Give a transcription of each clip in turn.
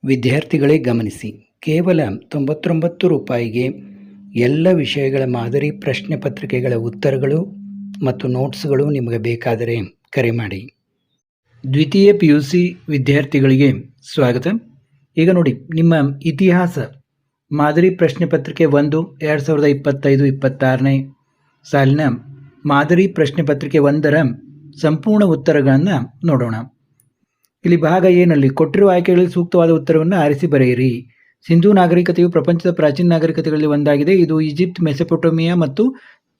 ವಿದ್ಯಾರ್ಥಿಗಳೇ ಗಮನಿಸಿ, ಕೇವಲ 99 ರೂಪಾಯಿಗೆ ಎಲ್ಲ ವಿಷಯಗಳ ಮಾದರಿ ಪ್ರಶ್ನೆ ಪತ್ರಿಕೆಗಳ ಉತ್ತರಗಳು ಮತ್ತು ನೋಟ್ಸ್ಗಳು ನಿಮಗೆ ಬೇಕಾದರೆ ಕರೆ ಮಾಡಿ. ದ್ವಿತೀಯ PUC ವಿದ್ಯಾರ್ಥಿಗಳಿಗೆ ಸ್ವಾಗತ. ಈಗ ನೋಡಿ, ನಿಮ್ಮ ಇತಿಹಾಸ ಮಾದರಿ ಪ್ರಶ್ನೆ ಪತ್ರಿಕೆ 1 2025-26ನೇ ಸಾಲಿನ ಮಾದರಿ ಪ್ರಶ್ನೆ ಪತ್ರಿಕೆ 1ರ ಸಂಪೂರ್ಣ ಉತ್ತರಗಳನ್ನು ನೋಡೋಣ. ಇಲ್ಲಿ ಭಾಗ ಏನಲ್ಲಿ ಕೊಟ್ಟಿರುವ ಆಯ್ಕೆಗಳಲ್ಲಿ ಸೂಕ್ತವಾದ ಉತ್ತರವನ್ನು ಆರಿಸಿ ಬರೆಯಿರಿ. ಸಿಂಧೂ ನಾಗರಿಕತೆಯು ಪ್ರಪಂಚದ ಪ್ರಾಚೀನ ನಾಗರಿಕತೆಗಳಲ್ಲಿ ಒಂದಾಗಿದೆ. ಇದು ಈಜಿಪ್ಟ್, ಮೆಸೊಪೊಟೇಮಿಯಾ ಮತ್ತು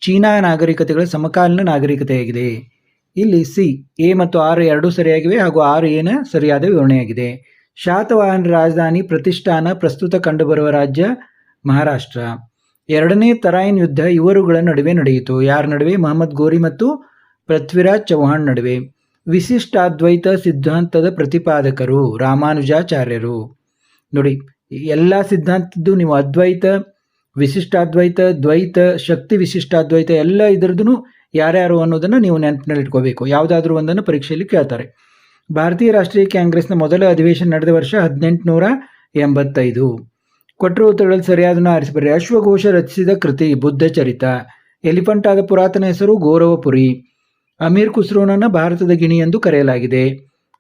ಚೀನಾ ನಾಗರಿಕತೆಗಳ ಸಮಕಾಲೀನ ನಾಗರಿಕತೆಯಾಗಿದೆ. ಇಲ್ಲಿ ಸಿ, ಎ ಮತ್ತು ಆರ್ ಎರಡೂ ಸರಿಯಾಗಿವೆ ಹಾಗೂ ಆರ್ ಎನ ಸರಿಯಾದ ವಿವರಣೆಯಾಗಿದೆ. ಶಾತವಾಹನ ರಾಜಧಾನಿ ಪ್ರತಿಷ್ಠಾನ ಪ್ರಸ್ತುತ ಕಂಡುಬರುವ ರಾಜ್ಯ ಮಹಾರಾಷ್ಟ್ರ. ಎರಡನೇ ತರಾಯಿನ್ ಯುದ್ಧ ಇವರುಗಳ ನಡುವೆ ನಡೆಯಿತು. ಯಾರ ನಡುವೆ? ಮಹಮ್ಮದ್ ಗೋರಿ ಮತ್ತು ಪೃಥ್ವಿರಾಜ್ ಚೌಹಾಣ್ ನಡುವೆ. ವಿಶಿಷ್ಟಾದ್ವೈತ ಸಿದ್ಧಾಂತದ ಪ್ರತಿಪಾದಕರು ರಾಮಾನುಜಾಚಾರ್ಯರು. ನೋಡಿ, ಎಲ್ಲ ಸಿದ್ಧಾಂತದ್ದು ನೀವು ಅದ್ವೈತ, ವಿಶಿಷ್ಟಾದ್ವೈತ, ದ್ವೈತ, ಶಕ್ತಿ ವಿಶಿಷ್ಟಾದ್ವೈತ ಎಲ್ಲ ಇದರದ್ದು ಯಾರ್ಯಾರು ಅನ್ನೋದನ್ನು ನೀವು ನೆನಪಿನಲ್ಲಿ ಇಟ್ಕೋಬೇಕು. ಯಾವುದಾದ್ರೂ ಒಂದನ್ನು ಪರೀಕ್ಷೆಯಲ್ಲಿ ಕೇಳ್ತಾರೆ. ಭಾರತೀಯ ರಾಷ್ಟ್ರೀಯ ಕಾಂಗ್ರೆಸ್ನ ಮೊದಲ ಅಧಿವೇಶನ ನಡೆದ ವರ್ಷ 1885. ಕೊಟ್ಟಿರುವ ಉತ್ತರಗಳಲ್ಲಿ ಸರಿಯಾದನ್ನು ಆರಿಸಿಬರ್ರಿ. ಅಶ್ವಘೋಷ ರಚಿಸಿದ ಕೃತಿ ಬುದ್ಧ ಚರಿತ. ಎಲಿಫೆಂಟ್ ಆದ ಪುರಾತನ ಹೆಸರು ಗೌರವಪುರಿ. ಅಮೀರ್ ಖುಸ್ರೋನನ್ನು ಭಾರತದ ಗಿಣಿ ಎಂದು ಕರೆಯಲಾಗಿದೆ.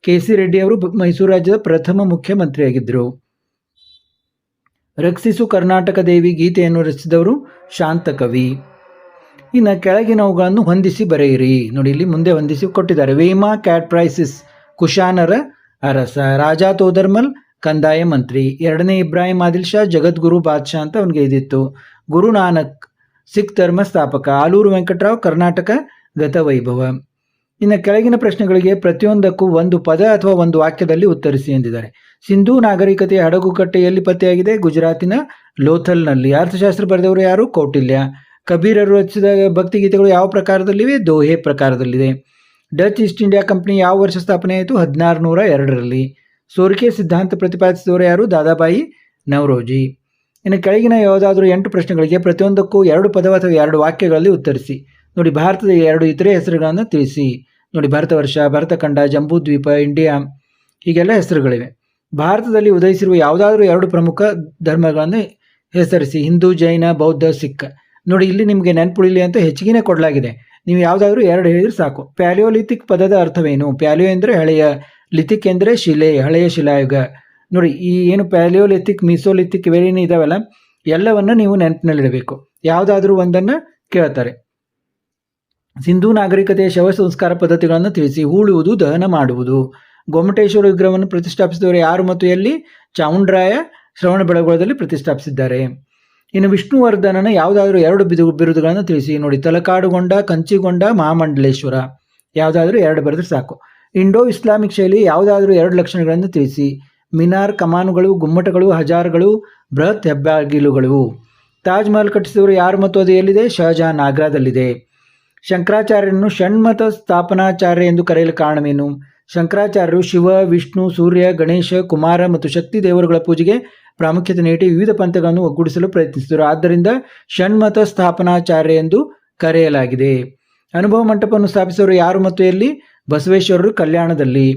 KC ರೆಡ್ಡಿ ಅವರು ಮೈಸೂರು ರಾಜ್ಯದ ಪ್ರಥಮ ಮುಖ್ಯಮಂತ್ರಿಯಾಗಿದ್ದರು. ರಕ್ಷಿಸು ಕರ್ನಾಟಕ ದೇವಿ ಗೀತೆಯನ್ನು ರಚಿಸಿದವರು ಶಾಂತಕವಿ. ಇನ್ನು ಕೆಳಗಿನವುಗಳನ್ನು ಹೊಂದಿಸಿ ಬರೆಯಿರಿ. ನೋಡಿ, ಇಲ್ಲಿ ಮುಂದೆ ಹೊಂದಿಸಿ ಕೊಟ್ಟಿದ್ದಾರೆ. ವೇಮಾ ಕ್ಯಾಟ್ರೈಸಿಸ್ ಕುಶಾನರ ಅರಸ. ರಾಜಾ ತೋದರ್ಮಲ್ ಕಂದಾಯ ಮಂತ್ರಿ. ಎರಡನೇ ಇಬ್ರಾಹಿಂ ಆದಿಲ್ ಶಾ ಜಗದ್ಗುರು ಬಾದ್ಶಾ ಅಂತ ಅವನಿಗೆ ಇದಿತ್ತು. ಗುರು ನಾನಕ್ ಸಿಖ್ ಧರ್ಮ ಸ್ಥಾಪಕ. ಆಲೂರು ವೆಂಕಟರಾವ್ ಕರ್ನಾಟಕ ಗತವೈಭವ. ಇನ್ನು ಕೆಳಗಿನ ಪ್ರಶ್ನೆಗಳಿಗೆ ಪ್ರತಿಯೊಂದಕ್ಕೂ ಒಂದು ಪದ ಅಥವಾ ಒಂದು ವಾಕ್ಯದಲ್ಲಿ ಉತ್ತರಿಸಿ ಎಂದಿದ್ದಾರೆ. ಸಿಂಧೂ ನಾಗರಿಕತೆಯ ಹಡಗುಕಟ್ಟೆ ಎಲ್ಲಿ ಪತ್ತೆಯಾಗಿದೆ? ಗುಜರಾತಿನ ಲೋಥಲ್ನಲ್ಲಿ. ಅರ್ಥಶಾಸ್ತ್ರ ಬರೆದವರು ಯಾರು? ಕೌಟಿಲ್ಯ. ಕಬೀರರು ರಚಿಸಿದ ಭಕ್ತಿಗೀತೆಗಳು ಯಾವ ಪ್ರಕಾರದಲ್ಲಿವೆ? ದೋಹೆ ಪ್ರಕಾರದಲ್ಲಿದೆ. ಡಚ್ ಈಸ್ಟ್ ಇಂಡಿಯಾ ಕಂಪನಿ ಯಾವ ವರ್ಷ ಸ್ಥಾಪನೆಯಾಯಿತು? 1602ರಲ್ಲಿ. ಸೋರಿಕೆ ಸಿದ್ಧಾಂತ ಪ್ರತಿಪಾದಿಸಿದವರು ಯಾರು? ದಾದಾಬಾಯಿ ನವರೋಜಿ. ಇನ್ನು ಕೆಳಗಿನ ಯಾವುದಾದ್ರೂ 8 ಪ್ರಶ್ನೆಗಳಿಗೆ ಪ್ರತಿಯೊಂದಕ್ಕೂ 2 ಪದ ಅಥವಾ 2 ವಾಕ್ಯಗಳಲ್ಲಿ ಉತ್ತರಿಸಿ. ನೋಡಿ, ಭಾರತದ 2 ಇತರೆ ಹೆಸರುಗಳನ್ನು ತಿಳಿಸಿ. ನೋಡಿ, ಭರತವರ್ಷ, ಭರತಖಂಡ, ಜಂಬೂದ್ವೀಪ, ಇಂಡಿಯಾ, ಹೀಗೆಲ್ಲ ಹೆಸರುಗಳಿವೆ. ಭಾರತದಲ್ಲಿ ಉದಯಿಸಿರುವ ಯಾವುದಾದ್ರೂ 2 ಪ್ರಮುಖ ಧರ್ಮಗಳನ್ನು ಹೆಸರಿಸಿ. ಹಿಂದೂ, ಜೈನ, ಬೌದ್ಧ, ಸಿಖ್. ನೋಡಿ, ಇಲ್ಲಿ ನಿಮಗೆ ನೆನಪುಳಿಲಿ ಅಂತ ಹೆಚ್ಚಿಗೆ ಕೊಡಲಾಗಿದೆ. ನೀವು ಯಾವುದಾದ್ರೂ 2 ಹೇಳಿದ್ರೆ ಸಾಕು. ಪ್ಯಾಲಿಯೋಲಿಥಿಕ್ ಪದದ ಅರ್ಥವೇನು? ಪ್ಯಾಲಿಯೋ ಎಂದರೆ ಹಳೆಯ, ಲಿಥಿಕ್ ಎಂದರೆ ಶಿಲೆ, ಹಳೆಯ ಶಿಲಾಯುಗ. ನೋಡಿ, ಈ ಏನು ಪ್ಯಾಲಿಯೋಲಿಥಿಕ್, ಮೀಸೋಲಿಥಿಕ್ ಇವೇನು ಇದಾವಲ್ಲ, ಎಲ್ಲವನ್ನ ನೀವು ನೆನಪಿನಲ್ಲಿಡಬೇಕು. ಯಾವುದಾದ್ರೂ ಒಂದನ್ನು ಕೇಳ್ತಾರೆ. ಸಿಂಧೂ ನಾಗರಿಕತೆಯ ಶವ ಸಂಸ್ಕಾರ ಪದ್ಧತಿಗಳನ್ನು ತಿಳಿಸಿ. ಹೂಳುವುದು, ದಹನ ಮಾಡುವುದು. ಗೊಮ್ಮಟೇಶ್ವರ ವಿಗ್ರಹವನ್ನು ಪ್ರತಿಷ್ಠಾಪಿಸಿದವರು ಯಾರು ಮತ್ತು ಎಲ್ಲಿ? ಚಾಮುಂಡರಾಯ ಶ್ರವಣಬೆಳಗೊಳದಲ್ಲಿ ಪ್ರತಿಷ್ಠಾಪಿಸಿದ್ದಾರೆ. ಇನ್ನು ವಿಷ್ಣುವರ್ಧನನ ಯಾವುದಾದ್ರೂ 2 ಬಿರುದುಗಳನ್ನು ತಿಳಿಸಿ. ನೋಡಿ, ತಲಕಾಡುಗೊಂಡ, ಕಂಚಿಗೊಂಡ, ಮಹಾಮಂಡಲೇಶ್ವರ. ಯಾವುದಾದ್ರೂ 2 ಬರೆದ್ರೆ ಸಾಕು. ಇಂಡೋ ಇಸ್ಲಾಮಿಕ್ ಶೈಲಿ ಯಾವುದಾದ್ರೂ 2 ಲಕ್ಷಣಗಳನ್ನು ತಿಳಿಸಿ. ಮಿನಾರ್, ಕಮಾನುಗಳು, ಗುಮ್ಮಟಗಳು, ಹಜಾರ್ಗಳು, ಬೃಹತ್ ಹೆಬ್ಬಾಗಿಲುಗಳು. ತಾಜ್ ಮಹಲ್ ಕಟ್ಟಿಸಿದವರು ಯಾರು ಮತ್ತು ಅದು ಎಲ್ಲಿದೆ? ಶಹಜಹಾನ್, ಆಗ್ರಾದಲ್ಲಿದೆ. ಶಂಕರಾಚಾರ್ಯರನ್ನು ಷಣ್ಮತ ಸ್ಥಾಪನಾಚಾರ್ಯ ಎಂದು ಕರೆಯಲು ಕಾರಣವೇನು? ಶಂಕರಾಚಾರ್ಯರು ಶಿವ, ವಿಷ್ಣು, ಸೂರ್ಯ, ಗಣೇಶ, ಕುಮಾರ ಮತ್ತು ಶಕ್ತಿ ದೇವರುಗಳ ಪೂಜೆಗೆ ಪ್ರಾಮುಖ್ಯತೆ ನೀಡಿ ವಿವಿಧ ಪಂಥಗಳನ್ನು ಒಗ್ಗೂಡಿಸಲು ಪ್ರಯತ್ನಿಸಿದರು. ಆದ್ದರಿಂದ ಷಣ್ಮತ ಸ್ಥಾಪನಾಚಾರ್ಯ ಎಂದು ಕರೆಯಲಾಗಿದೆ. ಅನುಭವ ಮಂಟಪವನ್ನು ಸ್ಥಾಪಿಸಿದವರು ಯಾರು ಮತ್ತು ಎಲ್ಲಿ? ಬಸವೇಶ್ವರರು, ಕಲ್ಯಾಣದಲ್ಲಿ.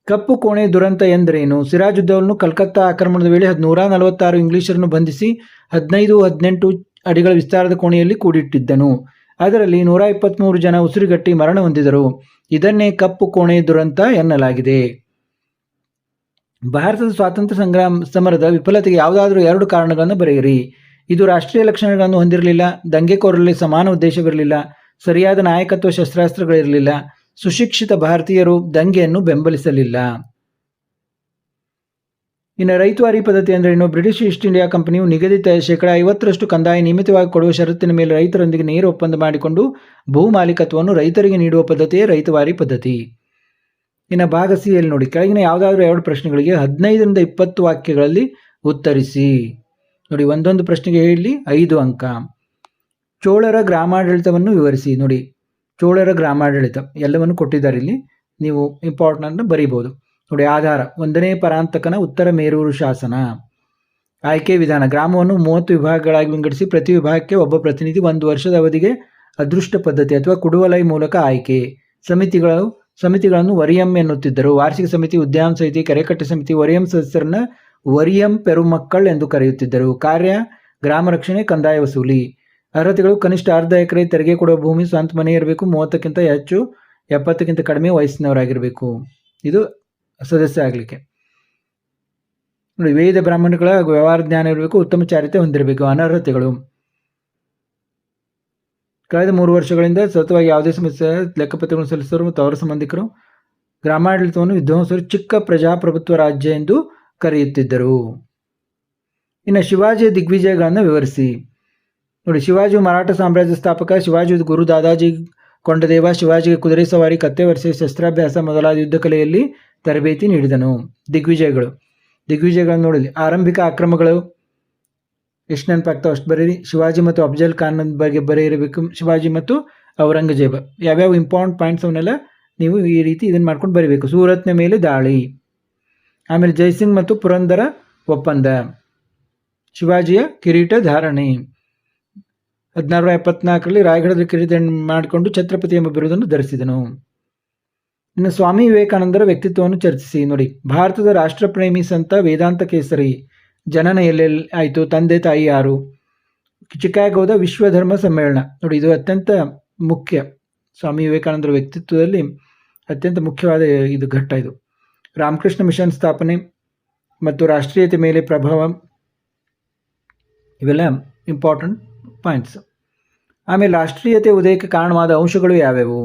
ಕಪ್ಪು ಕೋಣೆ ದುರಂತ ಎಂದರೇನು? ಸಿರಾಜುದ್ದೌಲನು ಕಲ್ಕತ್ತಾ ಆಕ್ರಮಣದ ವೇಳೆ 146 ಇಂಗ್ಲಿಷರನ್ನು ಬಂಧಿಸಿ 15-18 ಅಡಿಗಳ ವಿಸ್ತಾರದ ಕೋಣೆಯಲ್ಲಿ ಕೂಡಿಟ್ಟಿದ್ದನು. ಅದರಲ್ಲಿ 123 ಜನ ಉಸಿರುಗಟ್ಟಿ ಮರಣ ಹೊಂದಿದರು. ಇದನ್ನೇ ಕಪ್ಪು ಕೋಣೆ ದುರಂತ ಎನ್ನಲಾಗಿದೆ. ಭಾರತದ ಸ್ವಾತಂತ್ರ್ಯ ಸಮರದ ವಿಫಲತೆಗೆ ಯಾವುದಾದ್ರೂ 2 ಕಾರಣಗಳನ್ನು ಬರೆಯಿರಿ. ಇದು ರಾಷ್ಟ್ರೀಯ ಲಕ್ಷಣಗಳನ್ನು ಹೊಂದಿರಲಿಲ್ಲ, ದಂಗೆಕೋರರಲ್ಲಿ ಸಮಾನ ಉದ್ದೇಶವಿರಲಿಲ್ಲ, ಸರಿಯಾದ ನಾಯಕತ್ವ ಶಸ್ತ್ರಾಸ್ತ್ರಗಳಿರಲಿಲ್ಲ, ಸುಶಿಕ್ಷಿತ ಭಾರತೀಯರು ದಂಗೆಯನ್ನು ಬೆಂಬಲಿಸಲಿಲ್ಲ. ಇನ್ನು ರೈತವಾರಿ ಪದ್ಧತಿ ಅಂದರೆ ಏನು? ಬ್ರಿಟಿಷ್ ಈಸ್ಟ್ ಇಂಡಿಯಾ ಕಂಪನಿಯು ನಿಗದಿತ 50% ಕಂದಾಯ ನಿಯಮಿತವಾಗಿ ಕೊಡುವ ಷರತ್ತಿನ ಮೇಲೆ ರೈತರೊಂದಿಗೆ ನೇರ ಒಪ್ಪಂದ ಮಾಡಿಕೊಂಡು ಭೂ ಮಾಲೀಕತ್ವವನ್ನು ರೈತರಿಗೆ ನೀಡುವ ಪದ್ಧತಿಯೇ ರೈತವಾರಿ ಪದ್ಧತಿ. ಇನ್ನು ಭಾಗ ಸಿ ಯಲ್ಲಿ ನೋಡಿ, ಕೆಳಗಿನ ಯಾವುದಾದ್ರೂ 2 ಪ್ರಶ್ನೆಗಳಿಗೆ 15-20 ವಾಕ್ಯಗಳಲ್ಲಿ ಉತ್ತರಿಸಿ. ನೋಡಿ, ಒಂದೊಂದು ಪ್ರಶ್ನೆಗೆ ಹೇಳಿ 5 ಅಂಕ. ಚೋಳರ ಗ್ರಾಮಾಡಳಿತವನ್ನು ವಿವರಿಸಿ. ನೋಡಿ, ಚೋಳರ ಗ್ರಾಮಾಡಳಿತ ಎಲ್ಲವನ್ನು ಕೊಟ್ಟಿದ್ದಾರೆ. ಇಲ್ಲಿ ನೀವು ಇಂಪಾರ್ಟೆಂಟ್ ಬರೀಬಹುದು. ನೋಡಿ, ಆಧಾರ 1ನೇ ಪರಾಂತಕನ ಉತ್ತರ ಮೇರೂರು ಶಾಸನ. ಆಯ್ಕೆ ವಿಧಾನ: ಗ್ರಾಮವನ್ನು 30 ವಿಭಾಗಗಳಾಗಿ ವಿಂಗಡಿಸಿ ಪ್ರತಿ ವಿಭಾಗಕ್ಕೆ ಒಬ್ಬ ಪ್ರತಿನಿಧಿ 1 ವರ್ಷದ ಅವಧಿಗೆ ಅದೃಷ್ಟ ಪದ್ಧತಿ ಅಥವಾ ಕುಡುವಲೈ ಮೂಲಕ ಆಯ್ಕೆ. ಸಮಿತಿಗಳನ್ನು ವರಿಯಂ ಎನ್ನುತ್ತಿದ್ದರು. ವಾರ್ಷಿಕ ಸಮಿತಿ, ಉದ್ಯಾನ ಸಮಿತಿ, ಕೆರೆಕಟ್ಟೆ ಸಮಿತಿ ವರಿಯಂ ಸದಸ್ಯರನ್ನ ವರಿಯಂ ಪೆರುಮಕ್ಕಳ್ ಎಂದು ಕರೆಯುತ್ತಿದ್ದರು. ಕಾರ್ಯ ಗ್ರಾಮ ರಕ್ಷಣೆ, ಕಂದಾಯ ವಸೂಲಿ. ಅರ್ಹತೆಗಳು ಕನಿಷ್ಠ ಅರ್ಧ ಎಕರೆ ತೆರಿಗೆ ಕೊಡುವ ಭೂಮಿ, ಸ್ವಂತ ಮನೆ ಇರಬೇಕು, 30ಕ್ಕಿಂತ ಹೆಚ್ಚು, 70ಕ್ಕಿಂತ ಕಡಿಮೆ ವಯಸ್ಸಿನವರಾಗಿರಬೇಕು. ಇದು ಸದಸ್ಯ ಆಗಲಿಕ್ಕೆ. ನೋಡಿ, ವೇದ ಬ್ರಾಹ್ಮಣಗಳ ವ್ಯವಹಾರ ಜ್ಞಾನ ಇರಬೇಕು, ಉತ್ತಮ ಚಾರಿತ್ರ್ಯ ಹೊಂದಿರಬೇಕು. ಅನರ್ಹತೆಗಳು ಕಳೆದ 3 ವರ್ಷಗಳಿಂದ ಸತತವಾಗಿ ಯಾವುದೇ ಸಮಸ್ಯೆ ಲೆಕ್ಕಪತ್ರಗಳನ್ನು ಸಲ್ಲಿಸಿದವರು ಮತ್ತು ಅವರ ಸಂಬಂಧಿಕರು. ಗ್ರಾಮಾಡಳಿತವನ್ನು ವಿದ್ವಾಂಸರು ಚಿಕ್ಕ ಪ್ರಜಾಪ್ರಭುತ್ವ ರಾಜ್ಯ ಎಂದು ಕರೆಯುತ್ತಿದ್ದರು. ಇನ್ನು ಶಿವಾಜಿಯ ದಿಗ್ವಿಜಯಗಳನ್ನು ವಿವರಿಸಿ. ನೋಡಿ, ಶಿವಾಜಿಯು ಮರಾಠ ಸಾಮ್ರಾಜ್ಯ ಸ್ಥಾಪಕ. ಶಿವಾಜಿ ಗುರು ದಾದಾಜಿ ಕೊಂಡದೇವ ಶಿವಾಜಿಗೆ ಕುದುರೆ ಸವಾರಿ, ಕತ್ತೆ ವರಸೆ, ಶಸ್ತ್ರಾಭ್ಯಾಸ ಮೊದಲಾದ ಯುದ್ಧ ಕಲೆಯಲ್ಲಿ ತರಬೇತಿ ನೀಡಿದನು. ದಿಗ್ವಿಜಯಗಳನ್ನು ನೋಡಿ. ಆರಂಭಿಕ ಆಕ್ರಮಗಳು ಎಷ್ಟು ನೆನಪಾಗ್ತಾವೆ ಅಷ್ಟು ಬರೀರಿ. ಶಿವಾಜಿ ಮತ್ತು ಅಫ್ಜಲ್ ಖಾನ್ ಬಗ್ಗೆ ಬರೆಯಿರಬೇಕು. ಶಿವಾಜಿ ಮತ್ತು ಔರಂಗಜೇಬ ಯಾವ್ಯಾವ ಇಂಪಾರ್ಟೆಂಟ್ ಪಾಯಿಂಟ್ಸ್ ಅವನ್ನೆಲ್ಲ ನೀವು ಈ ರೀತಿ ಇದನ್ನು ಮಾಡ್ಕೊಂಡು ಬರೀಬೇಕು. ಸೂರತ್ನ ಮೇಲೆ ದಾಳಿ, ಆಮೇಲೆ ಜೈಸಿಂಗ್ ಮತ್ತು ಪುರಂದರ ಒಪ್ಪಂದ, ಶಿವಾಜಿಯ ಕಿರೀಟ ಧಾರಣೆ, 1674ರಲ್ಲಿ ರಾಯಗಢದ ಕಿರೀಟ ಮಾಡಿಕೊಂಡು ಛತ್ರಪತಿ ಎಂಬ ಬಿರುದನ್ನು ಧರಿಸಿದನು. ಇನ್ನು ಸ್ವಾಮಿ ವಿವೇಕಾನಂದರ ವ್ಯಕ್ತಿತ್ವವನ್ನು ಚರ್ಚಿಸಿ. ನೋಡಿ, ಭಾರತದ ರಾಷ್ಟ್ರಪ್ರೇಮಿ ಸಂತ, ವೇದಾಂತ ಕೇಸರಿ. ಜನನ ಎಲ್ಲೆಲ್ಲಿ ಆಯಿತು, ತಂದೆ ತಾಯಿ ಯಾರು, ಚಿಕಾಗೋದ ವಿಶ್ವ ಧರ್ಮ ಸಮ್ಮೇಳನ. ನೋಡಿ, ಇದು ಅತ್ಯಂತ ಮುಖ್ಯ. ಸ್ವಾಮಿ ವಿವೇಕಾನಂದರ ವ್ಯಕ್ತಿತ್ವದಲ್ಲಿ ಅತ್ಯಂತ ಮುಖ್ಯವಾದ ಇದು ಘಟ್ಟ ಇದು. ರಾಮಕೃಷ್ಣ ಮಿಷನ್ ಸ್ಥಾಪನೆ ಮತ್ತು ರಾಷ್ಟ್ರೀಯತೆ ಮೇಲೆ ಪ್ರಭಾವ, ಇವೆಲ್ಲ ಇಂಪಾರ್ಟೆಂಟ್ ಪಾಯಿಂಟ್ಸ್. ಆಮೇಲೆ ರಾಷ್ಟ್ರೀಯತೆ ಉದಯಕ್ಕೆ ಕಾರಣವಾದ ಅಂಶಗಳು ಯಾವ್ಯಾವು,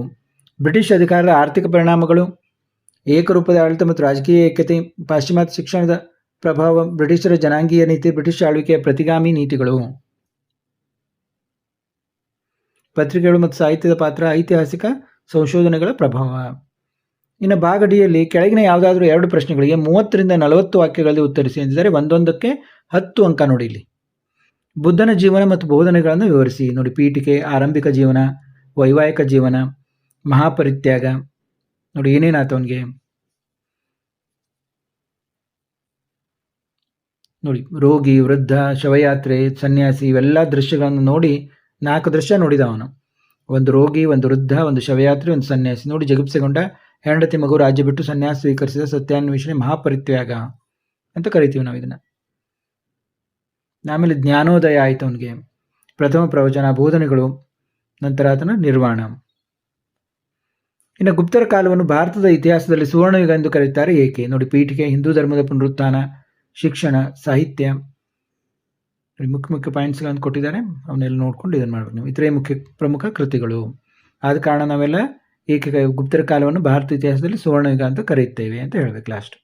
ಬ್ರಿಟಿಷ್ ಅಧಿಕಾರದ ಆರ್ಥಿಕ ಪರಿಣಾಮಗಳು, ಏಕರೂಪದ ಆಡಳಿತ ಮತ್ತು ರಾಜಕೀಯ ಏಕತೆ, ಪಾಶ್ಚಿಮಾತ್ಯ ಶಿಕ್ಷಣದ ಪ್ರಭಾವ, ಬ್ರಿಟಿಷರ ಜನಾಂಗೀಯ ನೀತಿ, ಬ್ರಿಟಿಷ್ ಆಳ್ವಿಕೆಯ ಪ್ರತಿಗಾಮಿ ನೀತಿಗಳು, ಪತ್ರಿಕೆಗಳು ಮತ್ತು ಸಾಹಿತ್ಯದ ಪಾತ್ರ, ಐತಿಹಾಸಿಕ ಸಂಶೋಧನೆಗಳ ಪ್ರಭಾವ. ಇನ್ನು ಭಾಗ ಡಿಯಲ್ಲಿ ಕೆಳಗಿನ ಯಾವುದಾದ್ರೂ 2 ಪ್ರಶ್ನೆಗಳಿಗೆ 30ರಿಂದ 40 ವಾಕ್ಯಗಳಲ್ಲಿ ಉತ್ತರಿಸಿ ಎಂದಿದ್ದಾರೆ. ಒಂದೊಂದಕ್ಕೆ 10 ಅಂಕ. ನೋಡಿ, ಇಲ್ಲಿ ಬುದ್ಧನ ಜೀವನ ಮತ್ತು ಬೋಧನೆಗಳನ್ನು ವಿವರಿಸಿ. ನೋಡಿ, ಪೀಠಿಕೆ, ಆರಂಭಿಕ ಜೀವನ, ವೈವಾಹಿಕ ಜೀವನ, ಮಹಾಪರಿತ್ಯಾಗ. ನೋಡಿ, ಏನೇನಾಯ್ತು ಅವನಿಗೆ. ನೋಡಿ, ರೋಗಿ, ವೃದ್ಧ, ಶವಯಾತ್ರೆ, ಸನ್ಯಾಸಿ, ಇವೆಲ್ಲ ದೃಶ್ಯಗಳನ್ನು ನೋಡಿ 4 ದೃಶ್ಯ ನೋಡಿದ ಅವನು. ಒಂದು ರೋಗಿ, ಒಂದು ವೃದ್ಧ, ಒಂದು ಶವಯಾತ್ರೆ, ಒಂದು ಸನ್ಯಾಸಿ. ನೋಡಿ, ಜಗುಪ್ಸೆಗೊಂಡ ಹೆಂಡತಿ ಮಗು, ರಾಜ್ಯ ಬಿಟ್ಟು ಸನ್ಯಾಸ ಸ್ವೀಕರಿಸಿದ, ಸತ್ಯಾನ್ವೇಷಣೆ, ಮಹಾಪರಿತ್ಯಾಗ ಅಂತ ಕರಿತೀವಿ ನಾವು ಇದನ್ನು. ಆಮೇಲೆ ಜ್ಞಾನೋದಯ ಆಯಿತು ಅವನಿಗೆ, ಪ್ರಥಮ ಪ್ರವಚನ, ಬೋಧನೆಗಳು, ನಂತರ ಆತನ ನಿರ್ವಾಣ. ಇನ್ನು ಗುಪ್ತರ ಕಾಲವನ್ನು ಭಾರತದ ಇತಿಹಾಸದಲ್ಲಿ ಸುವರ್ಣಯುಗ ಎಂದು ಕರೆಯುತ್ತಾರೆ, ಏಕೆ. ನೋಡಿ, ಪೀಠಿಕೆ, ಹಿಂದೂ ಧರ್ಮದ ಪುನರುತ್ಥಾನ, ಶಿಕ್ಷಣ, ಸಾಹಿತ್ಯ. ಮುಖ್ಯ ಪಾಯಿಂಟ್ಸ್ಗಳನ್ನು ಕೊಟ್ಟಿದ್ದಾರೆ, ಅವನ್ನೆಲ್ಲ ನೋಡ್ಕೊಂಡು ಇದನ್ನು ಮಾಡಬೇಕು ನೀವು. ಇತರೆ ಪ್ರಮುಖ ಕೃತಿಗಳು. ಆದ ಕಾರಣ ನಾವೆಲ್ಲ ಏಕೆ ಗುಪ್ತರ ಕಾಲವನ್ನು ಭಾರತ ಇತಿಹಾಸದಲ್ಲಿ ಸುವರ್ಣಯುಗ ಅಂತ ಕರೆಯುತ್ತೇವೆ ಅಂತ ಹೇಳಬೇಕು ಲಾಸ್ಟ್.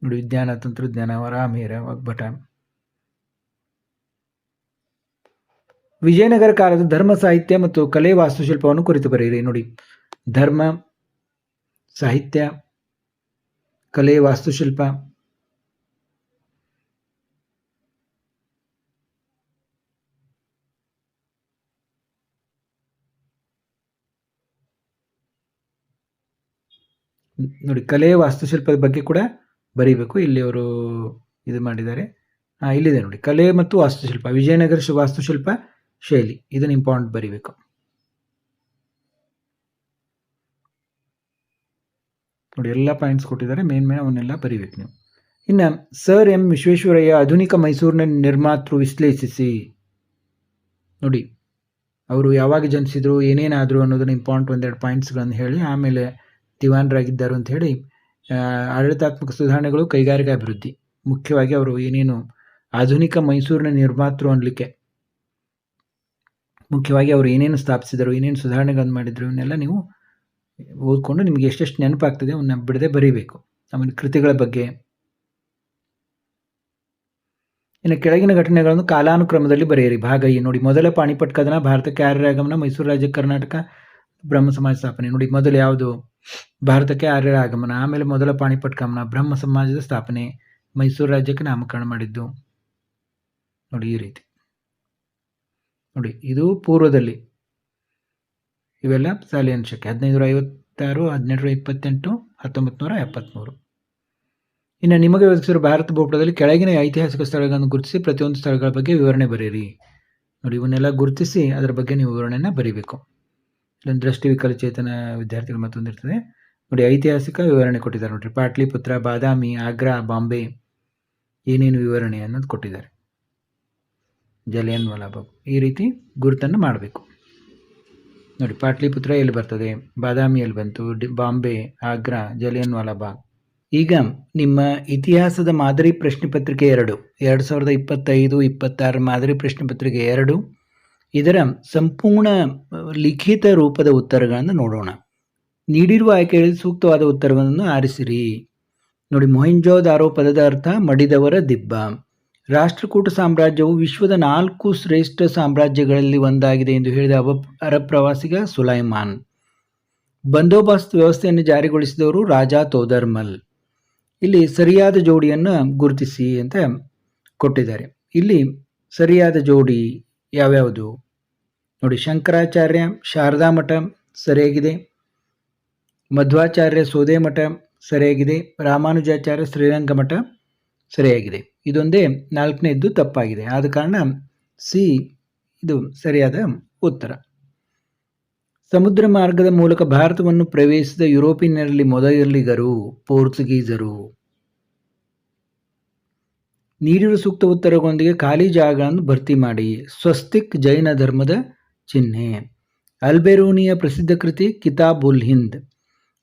ನೋಡಿ, ವಿಜ್ಞಾನ, ತಂತ್ರಜ್ಞಾನ, ವರಾಮೇರ, ವಾಗ್ಭಟ. ವಿಜಯನಗರ ಕಾಲದ ಧರ್ಮ, ಸಾಹಿತ್ಯ ಮತ್ತು ಕಲೆ, ವಾಸ್ತುಶಿಲ್ಪವನ್ನು ಕುರಿತು ಬರೆಯಿರಿ. ನೋಡಿ, ಧರ್ಮ, ಸಾಹಿತ್ಯ, ಕಲೆ, ವಾಸ್ತುಶಿಲ್ಪ. ನೋಡಿ, ಕಲೆ, ವಾಸ್ತುಶಿಲ್ಪದ ಬಗ್ಗೆ ಕೂಡ ಬರೀಬೇಕು. ಇಲ್ಲಿ ಅವರು ಇದು ಮಾಡಿದ್ದಾರೆ. ಇಲ್ಲಿದೆ ನೋಡಿ, ಕಲೆ ಮತ್ತು ವಾಸ್ತುಶಿಲ್ಪ, ವಿಜಯನಗರ ವಾಸ್ತುಶಿಲ್ಪ ಶೈಲಿ. ಇದನ್ನು ಇಂಪಾರ್ಟೆಂಟ್ ಬರೀಬೇಕು. ನೋಡಿ, ಎಲ್ಲ ಪಾಯಿಂಟ್ಸ್ ಕೊಟ್ಟಿದ್ದಾರೆ, ಮೇನ್ ಅವನ್ನೆಲ್ಲ ಬರೀಬೇಕು ನೀವು. ಇನ್ನು ಸರ್ ಎಂ ವಿಶ್ವೇಶ್ವರಯ್ಯ ಆಧುನಿಕ ಮೈಸೂರಿನ ನಿರ್ಮಾತೃ ವಿಶ್ಲೇಷಿಸಿ. ನೋಡಿ, ಅವರು ಯಾವಾಗ ಜನಿಸಿದ್ರು, ಏನೇನಾದರು ಅನ್ನೋದನ್ನು ಇಂಪಾರ್ಟೆಂಟ್ 1-2 ಪಾಯಿಂಟ್ಸ್ಗಳನ್ನು ಹೇಳಿ, ಆಮೇಲೆ ದಿವಾನರಾಗಿದ್ದರು ಅಂತ ಹೇಳಿ, ಆಡಳಿತಾತ್ಮಕ ಸುಧಾರಣೆಗಳು, ಕೈಗಾರಿಕಾ ಅಭಿವೃದ್ಧಿ. ಮುಖ್ಯವಾಗಿ ಅವರು ಏನೇನು ಆಧುನಿಕ ಮೈಸೂರಿನ ನಿರ್ಮಾತೃ ಅನ್ನಲಿಕ್ಕೆ ಮುಖ್ಯವಾಗಿ ಅವರು ಏನೇನು ಸ್ಥಾಪಿಸಿದರು, ಏನೇನು ಸುಧಾರಣೆಗಳನ್ನು ಮಾಡಿದರು, ಇವನ್ನೆಲ್ಲ ನೀವು ಓದ್ಕೊಂಡು ನಿಮಗೆ ಎಷ್ಟೆಷ್ಟು ನೆನಪಾಗ್ತದೆ ಅವನ್ನ ಬಿಡದೆ ಬರೀಬೇಕು. ಆಮೇಲೆ ಕೃತಿಗಳ ಬಗ್ಗೆ. ಇನ್ನು ಕೆಳಗಿನ ಘಟನೆಗಳನ್ನು ಕಾಲಾನುಕ್ರಮದಲ್ಲಿ ಬರೆಯಿರಿ. ಭಾಗ ಎ. ನೋಡಿ, ಮೊದಲ ಪಾಣಿಪಟ್ ಕದನ, ಭಾರತಕ್ಕೆ ಆರ್ಯರ ಆಗಮನ, ಮೈಸೂರು ರಾಜ್ಯ, ಕರ್ನಾಟಕ ಬ್ರಹ್ಮ ಸಮಾಜ ಸ್ಥಾಪನೆ. ನೋಡಿ, ಮೊದಲು ಯಾವುದು, ಭಾರತಕ್ಕೆ ಆರ್ಯರ ಆಗಮನ, ಆಮೇಲೆ ಮೊದಲ ಪಾಣಿಪಟ್ ಗಮನ, ಬ್ರಹ್ಮ ಸಮಾಜದ ಸ್ಥಾಪನೆ, ಮೈಸೂರು ರಾಜ್ಯಕ್ಕೆ ನಾಮಕರಣ ಮಾಡಿದ್ದು. ನೋಡಿ, ಈ ರೀತಿ ನೋಡಿ, ಇದು ಪೂರ್ವದಲ್ಲಿ ಇವೆಲ್ಲ ಸಾಲಿ ಅಂಶಕ್ಕೆ 1556, 1828, 1973. ಇನ್ನು ನಿಮಗೆ ಒದಗಿಸಿರುವ ಭಾರತ ಭೂಪಟದಲ್ಲಿ ಕೆಳಗಿನ ಐತಿಹಾಸಿಕ ಸ್ಥಳಗಳನ್ನು ಗುರುತಿಸಿ ಪ್ರತಿಯೊಂದು ಸ್ಥಳಗಳ ಬಗ್ಗೆ ವಿವರಣೆ ಬರೆಯಿರಿ. ನೋಡಿ, ಇವನ್ನೆಲ್ಲ ಗುರುತಿಸಿ ಅದರ ಬಗ್ಗೆ ನೀವು ವಿವರಣೆಯನ್ನು ಬರೀಬೇಕು. ಇಲ್ಲೊಂದು ದೃಷ್ಟಿ ವಿಕಲಚೇತನ ವಿದ್ಯಾರ್ಥಿಗಳು ಮತ್ತೊಂದಿರ್ತದೆ. ನೋಡಿ ಐತಿಹಾಸಿಕ ವಿವರಣೆ ಕೊಟ್ಟಿದ್ದಾರೆ ನೋಡ್ರಿ. ಪಾಟ್ಲಿಪುತ್ರ, ಬಾದಾಮಿ, ಆಗ್ರಾ, ಬಾಂಬೆ ಏನೇನು ವಿವರಣೆ ಅನ್ನೋದು ಕೊಟ್ಟಿದ್ದಾರೆ. ಜಲಿಯನ್ ವಾಲಾಬಾಗ್ ಈ ರೀತಿ ಗುರುತನ್ನು ಮಾಡಬೇಕು ನೋಡಿ. ಪಾಟ್ಲಿಪುತ್ರ ಎಲ್ಲಿ ಬರ್ತದೆ, ಬಾದಾಮಿ ಎಲ್ಲಿ ಬಂತು, ಬಾಂಬೆ, ಆಗ್ರಾ, ಜಲಿಯನ್ ವಾಲಾಬಾಗ್. ಈಗ ನಿಮ್ಮ ಇತಿಹಾಸದ ಮಾದರಿ ಪ್ರಶ್ನೆ ಪತ್ರಿಕೆ 2025-26 ಮಾದರಿ ಪ್ರಶ್ನೆ ಪತ್ರಿಕೆ 2 ಇದರ ಸಂಪೂರ್ಣ ಲಿಖಿತ ರೂಪದ ಉತ್ತರಗಳನ್ನು ನೋಡೋಣ. ನೀಡಿರುವ ಆಯ್ಕೆಗಳಲ್ಲಿ ಸೂಕ್ತವಾದ ಉತ್ತರವನ್ನು ಆರಿಸಿರಿ ನೋಡಿ. ಮೊಹೆಂಜೋದಾರೋ ಪದದ ಅರ್ಥ ಮಡಿದವರ ದಿಬ್ಬ. ರಾಷ್ಟ್ರಕೂಟ ಸಾಮ್ರಾಜ್ಯವು ವಿಶ್ವದ 4 ಶ್ರೇಷ್ಠ ಸಾಮ್ರಾಜ್ಯಗಳಲ್ಲಿ ಒಂದಾಗಿದೆ ಎಂದು ಹೇಳಿದ ಅರಬ್ ಪ್ರವಾಸಿಗ ಸುಲೈಮಾನ್. ಬಂದೋಬಸ್ತ್ ವ್ಯವಸ್ಥೆಯನ್ನು ಜಾರಿಗೊಳಿಸಿದವರು ರಾಜಾ ತೋದರ್ಮಲ್. ಇಲ್ಲಿ ಸರಿಯಾದ ಜೋಡಿಯನ್ನು ಗುರುತಿಸಿ ಅಂತ ಕೊಟ್ಟಿದ್ದಾರೆ. ಇಲ್ಲಿ ಸರಿಯಾದ ಜೋಡಿ ಯಾವ್ಯಾವುದು ನೋಡಿ. ಶಂಕರಾಚಾರ್ಯ ಶಾರದಾ ಮಠ ಸರಿಯಾಗಿದೆ, ಮಧ್ವಾಚಾರ್ಯ ಸೋದೆ ಮಠ ಸರಿಯಾಗಿದೆ, ರಾಮಾನುಜಾಚಾರ್ಯ ಶ್ರೀರಂಗ ಮಠ ಸರಿಯಾಗಿದೆ. ಇದೊಂದೇ 4ನೇದ್ದು ತಪ್ಪಾಗಿದೆ. ಆದ ಕಾರಣ ಸಿ ಇದು ಸರಿಯಾದ ಉತ್ತರ. ಸಮುದ್ರ ಮಾರ್ಗದ ಮೂಲಕ ಭಾರತವನ್ನು ಪ್ರವೇಶಿಸಿದ ಯುರೋಪಿಯನ್ನರಲ್ಲಿ ಮೊದಲಿಗರು ಪೋರ್ಚುಗೀಸರು. ನೀಡಿರುವ ಸೂಕ್ತ ಉತ್ತರಗಳೊಂದಿಗೆ ಖಾಲಿ ಜಾಗಗಳನ್ನು ಭರ್ತಿ ಮಾಡಿ. ಸ್ವಸ್ತಿಕ್ ಜೈನ ಧರ್ಮದ ಚಿಹ್ನೆ. ಅಲ್ಬೆರೂನಿಯ ಪ್ರಸಿದ್ಧ ಕೃತಿ ಕಿತಾಬ್ ಉಲ್ ಹಿಂದ್.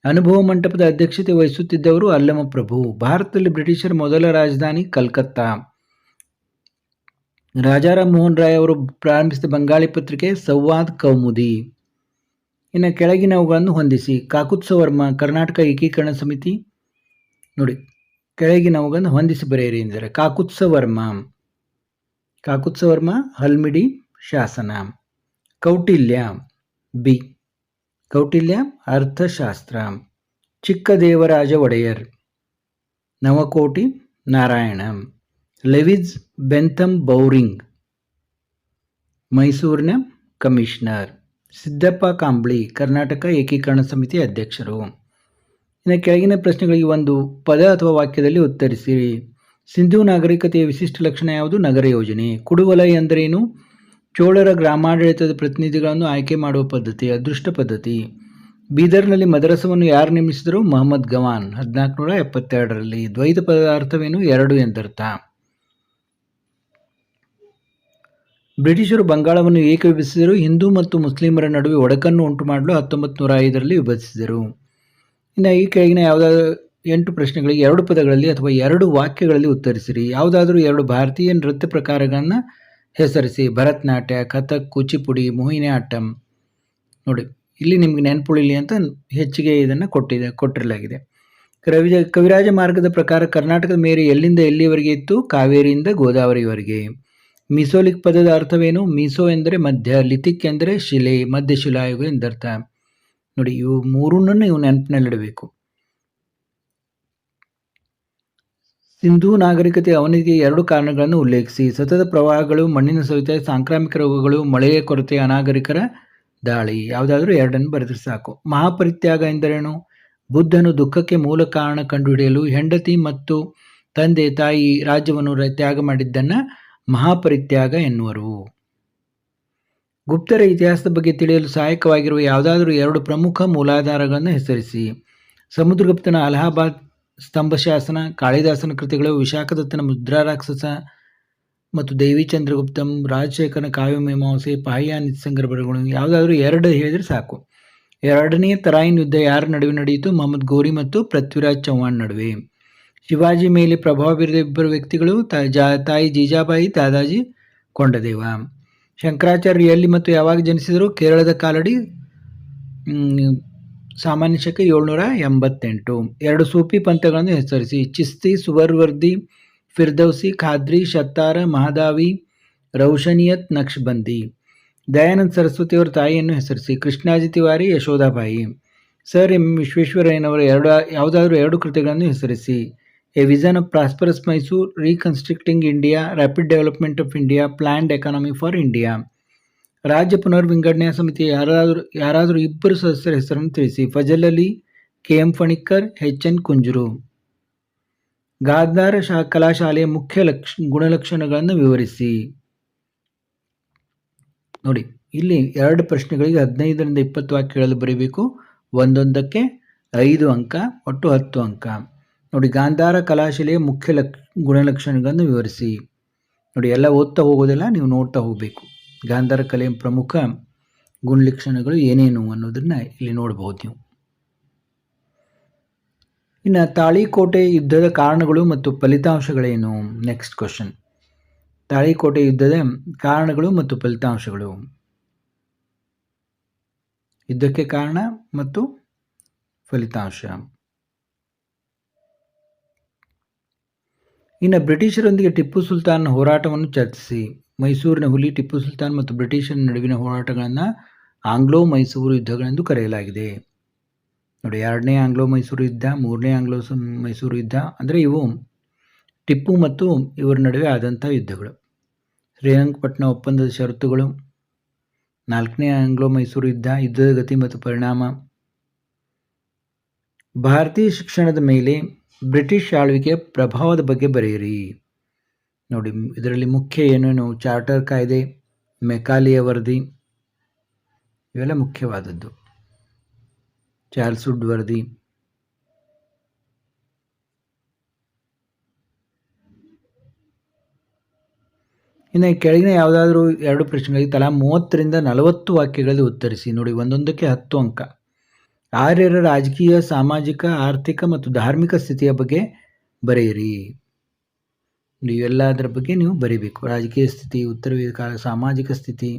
ಅನುಭವ ಮಂಟಪದ ಅಧ್ಯಕ್ಷತೆ ವಹಿಸುತ್ತಿದ್ದವರು ಅಲ್ಲಮ ಪ್ರಭು. ಭಾರತದಲ್ಲಿ ಬ್ರಿಟಿಷರ ಮೊದಲ ರಾಜಧಾನಿ ಕಲ್ಕತ್ತಾ. ರಾಜಾರಾಮ್ ಮೋಹನ್ ರಾಯ್ ಅವರು ಪ್ರಾರಂಭಿಸಿದ ಬಂಗಾಳಿ ಪತ್ರಿಕೆ ಸಂವಾದ್ ಕೌಮುದಿ. ಇನ್ನು ಕೆಳಗಿನವುಗಳನ್ನು ಹೊಂದಿಸಿ. ಕಾಕುತ್ಸವರ್ಮ ಕರ್ನಾಟಕ ಏಕೀಕರಣ ಸಮಿತಿ ನೋಡಿ. ಕೆಳಗಿನವುಗಳನ್ನು ಹೊಂದಿಸಿ ಬರೆಯಿರಿ ಎಂದರೆ ಕಾಕುತ್ಸವರ್ಮ ಹಲ್ಮಿಡಿ ಶಾಸನ. ಕೌಟಿಲ್ಯ ಬಿ. ಕೌಟಿಲ್ಯ ಅರ್ಥಶಾಸ್ತ್ರ. Chikkadevaraja Wadiyar ನವಕೋಟಿ Narayana. Lewis Bentham Bowring ಮೈಸೂರಿನ ಕಮಿಷನರ್. ಸಿದ್ದಪ್ಪ ಕಾಂಬ್ಳಿ ಕರ್ನಾಟಕ ಏಕೀಕರಣ ಸಮಿತಿ ಅಧ್ಯಕ್ಷರು. ಇನ್ನು ಕೆಳಗಿನ ಪ್ರಶ್ನೆಗಳಿಗೆ ಒಂದು ಪದ ಅಥವಾ ವಾಕ್ಯದಲ್ಲಿ ಉತ್ತರಿಸಿರಿ. ಸಿಂಧೂ ನಾಗರಿಕತೆಯ ವಿಶಿಷ್ಟ ಲಕ್ಷಣ ಯಾವುದು? ನಗರ ಯೋಜನೆ. ಕುಡುವಲಯ ಎಂದರೇನು? ಚೋಳರ ಗ್ರಾಮಾಡಳಿತದ ಪ್ರತಿನಿಧಿಗಳನ್ನು ಆಯ್ಕೆ ಮಾಡುವ ಪದ್ಧತಿ, ಅದೃಷ್ಟ ಪದ್ಧತಿ. ಬೀದರ್ನಲ್ಲಿ ಮದರಸವನ್ನು ಯಾರು ನಿರ್ಮಿಸಿದರು? ಮೊಹಮ್ಮದ್ ಗವಾನ್ 1472ರಲ್ಲಿ. ದ್ವೈತ ಪದದ ಅರ್ಥವೇನು? 2 ಎಂದರ್ಥ. ಬ್ರಿಟಿಷರು ಬಂಗಾಳವನ್ನು ಏಕೆ ವಿಭಜಿಸಿದರು? ಹಿಂದೂ ಮತ್ತು ಮುಸ್ಲಿಮರ ನಡುವೆ ಒಡಕನ್ನು ಉಂಟು ಮಾಡಲು 1905ರಲ್ಲಿ ವಿಭಜಿಸಿದರು. ಇನ್ನು ಈ ಕೆಳಗಿನ ಯಾವುದಾದ್ರೂ 8 ಪ್ರಶ್ನೆಗಳಿಗೆ 2 ಪದಗಳಲ್ಲಿ ಅಥವಾ 2 ವಾಕ್ಯಗಳಲ್ಲಿ ಉತ್ತರಿಸಿರಿ. ಯಾವುದಾದ್ರೂ 2 ಭಾರತೀಯ ನೃತ್ಯ ಪ್ರಕಾರಗಳನ್ನು ಹೆಸರಿಸಿ. ಭರತನಾಟ್ಯ, ಕಥಕ್, ಕೂಚಿಪುಡಿ, ಮೋಹಿನಿ ಆಟ್ಟಂ. ನೋಡಿ ಇಲ್ಲಿ ನಿಮಗೆ ನೆನಪುಳಿಲಿ ಅಂತ ಹೆಚ್ಚಿಗೆ ಇದನ್ನು ಕೊಟ್ಟಿರಲಾಗಿದೆ. ಕವಿರಾಜ ಮಾರ್ಗದ ಪ್ರಕಾರ ಕರ್ನಾಟಕದ ಮೇರೆ ಎಲ್ಲಿಂದ ಎಲ್ಲಿಯವರೆಗೆ ಇತ್ತು? ಕಾವೇರಿಯಿಂದ ಗೋದಾವರಿವರೆಗೆ. ಮೀಸೋಲಿಕ್ ಪದದ ಅರ್ಥವೇನು? ಮೀಸೋ ಎಂದರೆ ಮಧ್ಯ, ಲಿಥಿಕ್ ಎಂದರೆ ಶಿಲೆ, ಮಧ್ಯ ಶಿಲಾಯುಗ ಎಂದರ್ಥ. ನೋಡಿ ಇವು ಮೂರನ್ನು ನೀವು ನೆನಪಿನಲ್ಲಿಡಬೇಕು. ಸಿಂಧೂ ನಾಗರಿಕತೆ ಅವನಿಗೆ 2 ಕಾರಣಗಳನ್ನು ಉಲ್ಲೇಖಿಸಿ. ಸತತ ಪ್ರವಾಹಗಳು, ಮಣ್ಣಿನ ಸವೆತ, ಸಾಂಕ್ರಾಮಿಕ ರೋಗಗಳು, ಮಳೆಯ ಕೊರತೆ, ಅನಾಗರಿಕರ ದಾಳಿ. ಯಾವುದಾದ್ರೂ 2 ಬರೆದ್ರೆ ಸಾಕು. ಮಹಾಪರಿತ್ಯಾಗ ಎಂದರೇನು? ಬುದ್ಧನು ದುಃಖಕ್ಕೆ ಮೂಲ ಕಾರಣ ಕಂಡುಹಿಡಿಯಲು ಹೆಂಡತಿ ಮತ್ತು ತಂದೆ ತಾಯಿ ರಾಜ್ಯವನ್ನು ತ್ಯಾಗ ಮಾಡಿದ್ದನ್ನು ಮಹಾಪರಿತ್ಯಾಗ ಎನ್ನುವರು. ಗುಪ್ತರ ಇತಿಹಾಸದ ಬಗ್ಗೆ ತಿಳಿಯಲು ಸಹಾಯಕವಾಗಿರುವ ಯಾವುದಾದ್ರೂ 2 ಪ್ರಮುಖ ಮೂಲಾಧಾರಗಳನ್ನು ಹೆಸರಿಸಿ. ಸಮುದ್ರಗುಪ್ತನ ಅಲಹಾಬಾದ್ ಸ್ತಂಭಶಾಸನ, ಕಾಳಿದಾಸನ ಕೃತಿಗಳು, ವಿಶಾಖದತ್ತನ ಮುದ್ರಾರಾಕ್ಷಸ ಮತ್ತು ದೇವಿ ಚಂದ್ರಗುಪ್ತಂ, ರಾಜಶೇಖರನ ಕಾವ್ಯಮೀಮಾಂಸೆ, ಪಾಹ್ಯ ನಿತ್ಸಂಗರ ಬರಹಗಳು. ಯಾವುದಾದ್ರೂ 2 ಹೇಳಿದರೆ ಸಾಕು. 2ನೇ ತರಾಯಿನ್ ಯುದ್ಧ ಯಾರ ನಡುವೆ ನಡೆಯಿತು? ಮೊಹಮ್ಮದ್ ಗೋರಿ ಮತ್ತು ಪೃಥ್ವಿರಾಜ್ ಚೌಹಾಣ್ ನಡುವೆ. ಶಿವಾಜಿ ಮೇಲೆ ಪ್ರಭಾವ ಬೀರಿದ 2 ವ್ಯಕ್ತಿಗಳು ತಾಯಿ ಜೀಜಾಬಾಯಿ, ದಾದಾಜಿ ಕೊಂಡದೇವ. ಶಂಕರಾಚಾರ್ಯ ಎಲ್ಲಿ ಮತ್ತು ಯಾವಾಗ ಜನಿಸಿದರು? ಕೇರಳದ ಕಾಲಡಿ, ಸಾಮಾನ್ಯ ಶಕ 788. 2 ಸೂಫಿ ಪಂಥಗಳನ್ನು ಹೆಸರಿಸಿ. ಚಿಸ್ತಿ, ಸುವರ್ವರ್ದಿ, ಫಿರ್ದೌಸಿ, ಖಾದ್ರಿ, ಶತ್ತಾರ, ಮಹದಾವಿ, ರೌಶನಿಯತ್, ನಕ್ಷಬಂದಿ. ದಯಾನಂದ ಸರಸ್ವತಿಯವರ ತಾಯಿಯನ್ನು ಹೆಸರಿಸಿ. ಕೃಷ್ಣಾಜಿ ತಿವಾರಿ, ಯಶೋದಾಬಾಯಿ. ಸರ್ ಎಂ ವಿಶ್ವೇಶ್ವರಯ್ಯನವರ ಯಾವುದಾದ್ರೂ 2 ಕೃತಿಗಳನ್ನು ಹೆಸರಿಸಿ. A vision of prosperous Mysuru, reconstructing India, rapid development of India, planned economy for India. ರಾಜ್ಯ ಪುನರ್ವಿಂಗಡಣೆಯ ಸಮಿತಿಯ ಯಾರಾದರೂ 2 ಸದಸ್ಯರ ಹೆಸರನ್ನು ತಿಳಿಸಿ. ಫಜಲ್ ಅಲಿ, ಕೆ.ಎಂ. ಫಣಿಕ್ಕರ್, ಎಚ್.ಎನ್. ಕುಂಜರು. ಗಾಂಧಾರ ಕಲಾಶಾಲೆಯ ಮುಖ್ಯ ಗುಣಲಕ್ಷಣಗಳನ್ನು ವಿವರಿಸಿ. ನೋಡಿ ಇಲ್ಲಿ 2 ಪ್ರಶ್ನೆಗಳಿಗೆ 15ರಿಂದ 20 ವಾಕ್ಯಗಳಲ್ಲಿ ಬರೀಬೇಕು. ಒಂದೊಂದಕ್ಕೆ 5 ಅಂಕ, ಒಟ್ಟು 10 ಅಂಕ. ನೋಡಿ, ಗಾಂಧಾರ ಕಲಾಶಿಲೆಯ ಮುಖ್ಯ ಗುಣಲಕ್ಷಣಗಳನ್ನು ವಿವರಿಸಿ. ನೋಡಿ, ಎಲ್ಲ ಓದ್ತಾ ಹೋಗೋದಿಲ್ಲ, ನೀವು ನೋಡ್ತಾ ಹೋಗಬೇಕು. ಗಾಂಧಾರ ಕಲೆಯ ಪ್ರಮುಖ ಗುಣಲಕ್ಷಣಗಳು ಏನೇನು ಅನ್ನೋದನ್ನು ಇಲ್ಲಿ ನೋಡಬಹುದು ನೀವು. ಇನ್ನು ತಾಳಿಕೋಟೆ ಯುದ್ಧದ ಕಾರಣಗಳು ಮತ್ತು ಫಲಿತಾಂಶಗಳೇನು? Next question. ತಾಳಿಕೋಟೆ ಯುದ್ಧದ ಕಾರಣಗಳು ಮತ್ತು ಫಲಿತಾಂಶಗಳು. ಯುದ್ಧಕ್ಕೆ ಕಾರಣ ಮತ್ತು ಫಲಿತಾಂಶ. ಇನ್ನು ಬ್ರಿಟಿಷರೊಂದಿಗೆ ಟಿಪ್ಪು ಸುಲ್ತಾನ್ ಹೋರಾಟವನ್ನು ಚರ್ಚಿಸಿ. ಮೈಸೂರಿನ ಹುಲಿ ಟಿಪ್ಪು ಸುಲ್ತಾನ್ ಮತ್ತು ಬ್ರಿಟಿಷರ ನಡುವಿನ ಹೋರಾಟಗಳನ್ನು ಆಂಗ್ಲೋ ಮೈಸೂರು ಯುದ್ಧಗಳೆಂದು ಕರೆಯಲಾಗಿದೆ. ನೋಡಿ, 2ನೇ ಆಂಗ್ಲೋ ಮೈಸೂರು ಯುದ್ಧ, 3ನೇ ಆಂಗ್ಲೋ ಮೈಸೂರು ಯುದ್ಧ, ಅಂದರೆ ಇವು ಟಿಪ್ಪು ಮತ್ತು ಇವರ ನಡುವೆ ಆದಂಥ ಯುದ್ಧಗಳು. ಶ್ರೀರಂಗಪಟ್ಟಣ ಒಪ್ಪಂದದ ಷರತ್ತುಗಳು, 4ನೇ ಆಂಗ್ಲೋ ಮೈಸೂರು ಯುದ್ಧ, ಯುದ್ಧದ ಗತಿ ಮತ್ತು ಪರಿಣಾಮ. ಭಾರತೀಯ ಶಿಕ್ಷಣದ ಮೇಲೆ ಬ್ರಿಟಿಷ್ ಆಳ್ವಿಕೆಯ ಪ್ರಭಾವದ ಬಗ್ಗೆ ಬರೆಯಿರಿ. ನೋಡಿ, ಇದರಲ್ಲಿ ಮುಖ್ಯ ಏನೇನು? ಚಾರ್ಟರ್ ಕಾಯ್ದೆ, ಮೆಕಾಲಿಯ ವರದಿ, ಇವೆಲ್ಲ ಮುಖ್ಯವಾದದ್ದು. ಚಾರ್ಲ್ಸ್ ವುಡ್ ವರದಿ. ಇನ್ನು ಕೆಳಗಿನ ಯಾವುದಾದ್ರೂ 2 ಪ್ರಶ್ನೆಗಳಿಗೆ ತಲಾ 30ರಿಂದ 40 ವಾಕ್ಯಗಳಲ್ಲಿ ಉತ್ತರಿಸಿ. ನೋಡಿ, ಒಂದೊಂದಕ್ಕೆ 10 ಅಂಕ. ಆರ್ಯರ ರಾಜಕೀಯ, ಸಾಮಾಜಿಕ, ಆರ್ಥಿಕ ಮತ್ತು ಧಾರ್ಮಿಕ ಸ್ಥಿತಿಯ ಬಗ್ಗೆ ಬರೆಯಿರಿ. ಇವೆಲ್ಲದರ ಬಗ್ಗೆ ನೀವು ಬರೀಬೇಕು. ರಾಜಕೀಯ ಸ್ಥಿತಿ, ಉತ್ತರ ಕಾಲ, ಸಾಮಾಜಿಕ ಸ್ಥಿತಿ,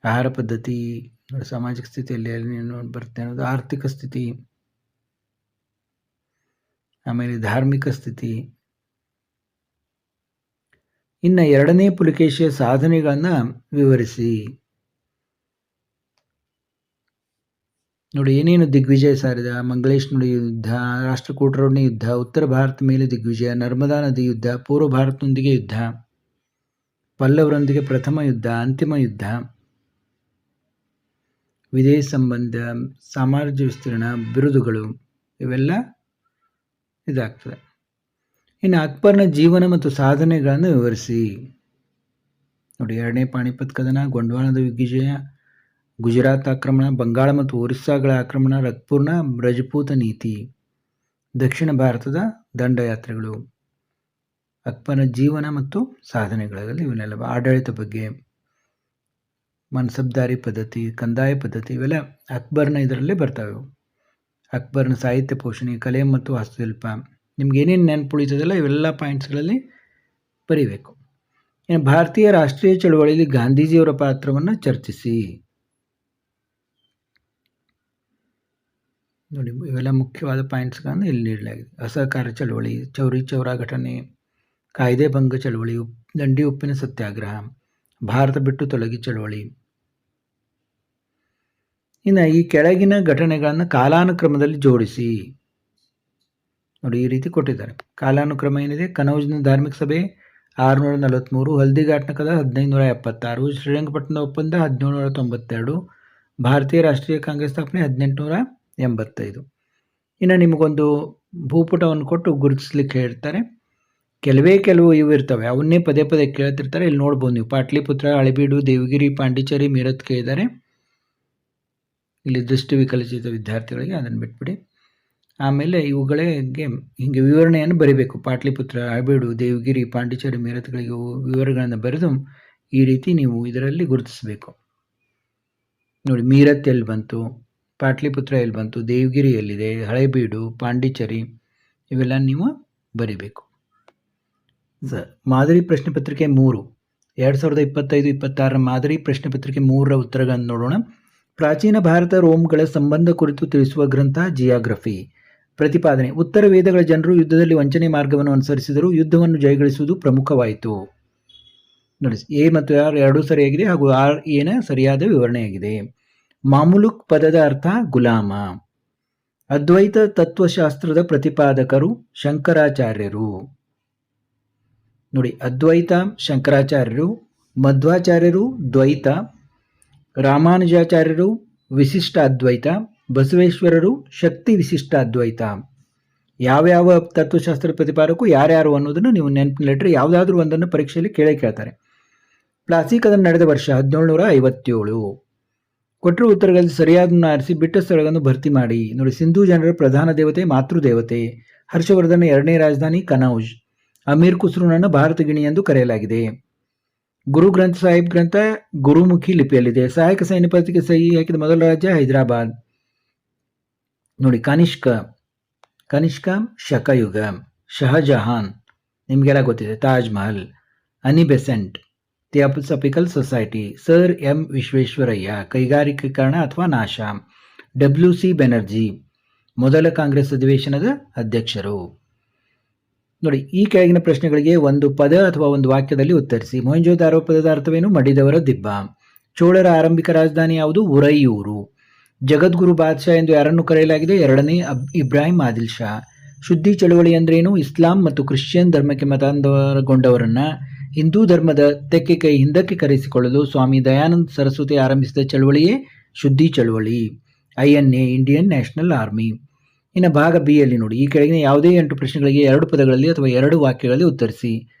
ಆಹಾರ ಪದ್ಧತಿ, ಸಾಮಾಜಿಕ ಸ್ಥಿತಿಯಲ್ಲಿ ಬರುತ್ತೆ ಅನ್ನೋದು, ಆರ್ಥಿಕ ಸ್ಥಿತಿ, ಆಮೇಲೆ ಧಾರ್ಮಿಕ ಸ್ಥಿತಿ. ಇನ್ನು 2ನೇ ಪುಲಿಕೇಶಿಯ ಸಾಧನೆಗಳನ್ನು ವಿವರಿಸಿ. ನೋಡಿ, ಏನೇನು ದಿಗ್ವಿಜಯ ಸಾರಿದ? ಮಂಗಳೇಶ್ ನುಡಿ ಯುದ್ಧ, ರಾಷ್ಟ್ರಕೂಟರೊಡನೆ ಯುದ್ಧ, ಉತ್ತರ ಭಾರತ ಮೇಲೆ ದಿಗ್ವಿಜಯ, ನರ್ಮದಾ ನದಿ ಯುದ್ಧ, ಪೂರ್ವ ಭಾರತದೊಂದಿಗೆ ಯುದ್ಧ, ಪಲ್ಲವರೊಂದಿಗೆ ಪ್ರಥಮ ಯುದ್ಧ, ಅಂತಿಮ ಯುದ್ಧ, ವಿದೇಶ ಸಂಬಂಧ, ಸಾಮ್ರಾಜ್ಯ ವಿಸ್ತೀರ್ಣ, ಬಿರುದುಗಳು, ಇವೆಲ್ಲ ಇದಾಗ್ತದೆ. ಇನ್ನು ಅಕ್ಬರ್ನ ಜೀವನ ಮತ್ತು ಸಾಧನೆಗಳನ್ನು ವಿವರಿಸಿ. ನೋಡಿ, 2ನೇ ಪಾಣಿಪತ್ ಕದನ, ಗೊಂಡ್ವಾನದ ದಿಗ್ವಿಜಯ, ಗುಜರಾತ್ ಆಕ್ರಮಣ, ಬಂಗಾಳ ಮತ್ತು ಒರಿಸ್ಸಾಗಳ ಆಕ್ರಮಣ, ರಕ್ಪೂರ್ನ ರಜಪೂತ ನೀತಿ, ದಕ್ಷಿಣ ಭಾರತದ ದಂಡಯಾತ್ರೆಗಳು. ಅಕ್ಬರ್ನ ಜೀವನ ಮತ್ತು ಸಾಧನೆಗಳಲ್ಲಿ ಇವನ್ನೆಲ್ಲ. ಆಡಳಿತ ಬಗ್ಗೆ, ಮನ್ಸಬ್ದಾರಿ ಪದ್ಧತಿ, ಕಂದಾಯ ಪದ್ಧತಿ, ಇವೆಲ್ಲ ಅಕ್ಬರ್ನ ಇದರಲ್ಲೇ ಬರ್ತವೆ. ಅಕ್ಬರ್ನ ಸಾಹಿತ್ಯ ಪೋಷಣೆ, ಕಲೆ ಮತ್ತು ವಾಸ್ತುಶಿಲ್ಪ. ನಿಮ್ಗೆ ಏನೇನು ನೆನಪುಳಿತದಲ್ಲ ಇವೆಲ್ಲ ಪಾಯಿಂಟ್ಸ್ಗಳಲ್ಲಿ ಬರೀಬೇಕು. ಇನ್ನು ಭಾರತೀಯ ರಾಷ್ಟ್ರೀಯ ಚಳವಳಿಯಲ್ಲಿ ಗಾಂಧೀಜಿಯವರ ಪಾತ್ರವನ್ನು ಚರ್ಚಿಸಿ. ನೋಡಿ, ಇವೆಲ್ಲ ಮುಖ್ಯವಾದ ಪಾಯಿಂಟ್ಸ್ಗಳನ್ನು ಇಲ್ಲಿ ನೀಡಲಾಗಿದೆ. ಅಸಹಕಾರ ಚಳವಳಿ, ಚೌರಿ ಚೌರಾ ಘಟನೆ, ಕಾಯ್ದೆ ಭಂಗ ಚಳವಳಿ, ದಂಡಿ ಉಪ್ಪಿನ ಸತ್ಯಾಗ್ರಹ, ಭಾರತ ಬಿಟ್ಟು ತೊಲಗಿ ಚಳವಳಿ. ಇನ್ನು ಈ ಕೆಳಗಿನ ಘಟನೆಗಳನ್ನು ಕಾಲಾನುಕ್ರಮದಲ್ಲಿ ಜೋಡಿಸಿ. ನೋಡಿ, ಈ ರೀತಿ ಕೊಟ್ಟಿದ್ದಾರೆ. ಕಾಲಾನುಕ್ರಮ ಏನಿದೆ? ಕನೌಜ್ನ ಧಾರ್ಮಿಕ ಸಭೆ 643, ಹಲ್ದಿಘಾಟ್ನ ಕದ 1576, ಶ್ರೀರಂಗಪಟ್ಟಣದ ಒಪ್ಪಂದ 1792, ಭಾರತೀಯ ರಾಷ್ಟ್ರೀಯ ಕಾಂಗ್ರೆಸ್ ಸ್ಥಾಪನೆ 1885. ಇನ್ನು ನಿಮಗೊಂದು ಭೂಪಟವನ್ನು ಕೊಟ್ಟು ಗುರುತಿಸ್ಲಿಕ್ಕೆ ಹೇಳ್ತಾರೆ. ಕೆಲವು ಇವು ಇರ್ತವೆ, ಅವನ್ನೇ ಪದೇ ಪದೇ ಕೇಳ್ತಿರ್ತಾರೆ. ಇಲ್ಲಿ ನೋಡ್ಬೋದು ನೀವು. ಪಾಟ್ಲಿಪುತ್ರ, ಹಳೆಬೀಡು, ದೇವಗಿರಿ, ಪಾಂಡಿಚೇರಿ, ಮೀರತ್ ಕೇಳಿದ್ದಾರೆ. ಇಲ್ಲಿ ದೃಷ್ಟಿ ವಿಕಲಚಿತ ವಿದ್ಯಾರ್ಥಿಗಳಿಗೆ ಅದನ್ನು ಬಿಟ್ಬಿಡಿ. ಆಮೇಲೆ ಇವುಗಳಿಗೆ ಹೀಗೆ ವಿವರಣೆಯನ್ನು ಬರೀಬೇಕು. ಪಾಟ್ಲಿಪುತ್ರ, ಹಳೆಬೀಡು, ದೇವಗಿರಿ, ಪಾಂಡಿಚೇರಿ, ಮೀರತ್ಗಳಿಗೆ ವಿವರಗಳನ್ನು ಬರೆದು ಈ ರೀತಿ ನೀವು ಇದರಲ್ಲಿ ಗುರುತಿಸಬೇಕು. ನೋಡಿ, ಮೀರತ್ ಎಲ್ಲಿ ಬಂತು, ಪಾಟ್ಲಿಪುತ್ರ ಎಲ್ಲಿ ಬಂತು, ದೇವಗಿರಿ ಎಲ್ಲಿದೆ, ಹಳೆಬೀಡು, ಪಾಂಡಿಚೇರಿ, ಇವೆಲ್ಲ ನೀವು ಬರೀಬೇಕು. ಮಾದರಿ ಪ್ರಶ್ನೆ ಪತ್ರಿಕೆ 3, 2025-26 ಮಾದರಿ ಪ್ರಶ್ನೆ ಪತ್ರಿಕೆ 3ರ ಉತ್ತರಗಳನ್ನು ನೋಡೋಣ. ಪ್ರಾಚೀನ ಭಾರತ ರೋಮ್ಗಳ ಸಂಬಂಧ ಕುರಿತು ತಿಳಿಸುವ ಗ್ರಂಥ ಜಿಯಾಗ್ರಫಿ. ಪ್ರತಿಪಾದನೆ: ಉತ್ತರ ವೇದಗಳ ಜನರು ಯುದ್ಧದಲ್ಲಿ ವಂಚನೆ ಮಾರ್ಗವನ್ನು ಅನುಸರಿಸಿದರು. ಯುದ್ಧವನ್ನು ಜಯಗಳಿಸುವುದು ಪ್ರಮುಖವಾಯಿತು. ನೋಡಿ, ಎ ಮತ್ತು ಆರ್ ಎರಡೂ ಸರಿಯಾಗಿದೆ, ಹಾಗೂ ಆರ್ ಏನ ಸರಿಯಾದ ವಿವರಣೆಯಾಗಿದೆ. ಮಾಮುಲುಕ್ ಪದದ ಅರ್ಥ ಗುಲಾಮ. ಅದ್ವೈತ ತತ್ವಶಾಸ್ತ್ರದ ಪ್ರತಿಪಾದಕರು ಶಂಕರಾಚಾರ್ಯರು. ನೋಡಿ, ಅದ್ವೈತ ಶಂಕರಾಚಾರ್ಯರು, ಮಧ್ವಾಚಾರ್ಯರು ದ್ವೈತ, ರಾಮಾನುಜಾಚಾರ್ಯರು ವಿಶಿಷ್ಟ ಅದ್ವೈತ, ಬಸವೇಶ್ವರರು ಶಕ್ತಿ ವಿಶಿಷ್ಟ ಅದ್ವೈತ. ಯಾವ್ಯಾವ ತತ್ವಶಾಸ್ತ್ರ ಪ್ರತಿಪಾದಕರು ಯಾರ್ಯಾರು ಅನ್ನೋದನ್ನು ನೀವು ನೆನಪಿನಲ್ಲಿಟ್ಟರೆ ಯಾವುದಾದ್ರೂ ಒಂದನ್ನು ಪರೀಕ್ಷೆಯಲ್ಲಿ ಕೇಳ್ತಾರೆ. ಪ್ಲಾಸಿ ಕದನ ನಡೆದ ವರ್ಷ 1757. ಕೊಟ್ಟಿರುವ ಉತ್ತರಗಳಲ್ಲಿ ಸರಿಯಾದನ್ನು ಆರಿಸಿ ಬಿಟ್ಟ ಸ್ಥಳಗಳನ್ನು ಭರ್ತಿ ಮಾಡಿ. ನೋಡಿ, ಸಿಂಧೂ ಜನರ ಪ್ರಧಾನ ದೇವತೆ ಮಾತೃದೇವತೆ. ಹರ್ಷವರ್ಧನ ಎರಡನೇ ರಾಜಧಾನಿ ಕನೌಜ್. ಅಮೀರ್ ಖುಸ್ರುನನ್ನು ಭಾರತ ಗಿಣಿ ಎಂದು ಕರೆಯಲಾಗಿದೆ. ಗುರು ಗ್ರಂಥ ಸಾಹಿಬ್ ಗ್ರಂಥ ಗುರುಮುಖಿ ಲಿಪಿಯಲ್ಲಿದೆ. ಸಹಾಯಕ ಸೈನ್ಯ ಪದ್ಧತಿಗೆ ಸಹಿ ಹಾಕಿದ ಮೊದಲ ರಾಜ್ಯ ಹೈದರಾಬಾದ್. ನೋಡಿ, ಕನಿಷ್ಕ ಶಕಯುಗ. ಶಹಜಹಾನ್ ನಿಮಗೆಲ್ಲ ಗೊತ್ತಿದೆ. Taj Mahal. Annie Besant Theosophical Society. Sir M Visvesvaraya ಕೈಗಾರಿಕೀಕರಣ ಅಥವಾ ನಾಶ. WC ಬೆನರ್ಜಿ ಮೊದಲ ಕಾಂಗ್ರೆಸ್ ಅಧಿವೇಶನದ ಅಧ್ಯಕ್ಷರು. ನೋಡಿ, ಈ ಕೆಳಗಿನ ಪ್ರಶ್ನೆಗಳಿಗೆ ಒಂದು ಪದ ಅಥವಾ ಒಂದು ವಾಕ್ಯದಲ್ಲಿ ಉತ್ತರಿಸಿ. ಮೊಹೆಂಜೋದಾರೋ ಪದದ ಅರ್ಥವೇನು? ಮಡಿದವರ ದಿಬ್ಬ. ಚೋಳರ ಆರಂಭಿಕ ರಾಜಧಾನಿ ಯಾವುದು? ಉರೈಯೂರು. ಜಗದ್ಗುರು ಬಾದ್ಶಾ ಎಂದು ಯಾರನ್ನು ಕರೆಯಲಾಗಿದೆ? ಎರಡನೇ ಇಬ್ರಾಹಿಂ ಆದಿಲ್ ಶಾ. ಶುದ್ಧಿ ಚಳವಳಿ ಅಂದ್ರೇನು? ಇಸ್ಲಾಂ ಮತ್ತು ಕ್ರಿಶ್ಚಿಯನ್ ಧರ್ಮಕ್ಕೆ ಮತಾಂತರಗೊಂಡವರನ್ನ ಹಿಂದೂ ಧರ್ಮದ ತೆಕ್ಕೆ ಕೈ ಹಿಂದಕ್ಕೆ ಕರೆಸಿಕೊಳ್ಳಲು ಸ್ವಾಮಿ ದಯಾನಂದ ಸರಸ್ವತಿ ಆರಂಭಿಸಿದ ಚಳವಳಿಯೇ ಶುದ್ಧಿ ಚಳವಳಿ. INA Indian national army. ಇನ್ನು ಭಾಗ ಬಿ ಯಲ್ಲಿ ನೋಡಿ, ಈ ಕೆಳಗಿನ ಯಾವುದೇ 8 ಪ್ರಶ್ನೆಗಳಿಗೆ 2 ಪದಗಳಲ್ಲಿ ಅಥವಾ 2 ವಾಕ್ಯಗಳಲ್ಲಿ ಉತ್ತರಿಸಿ.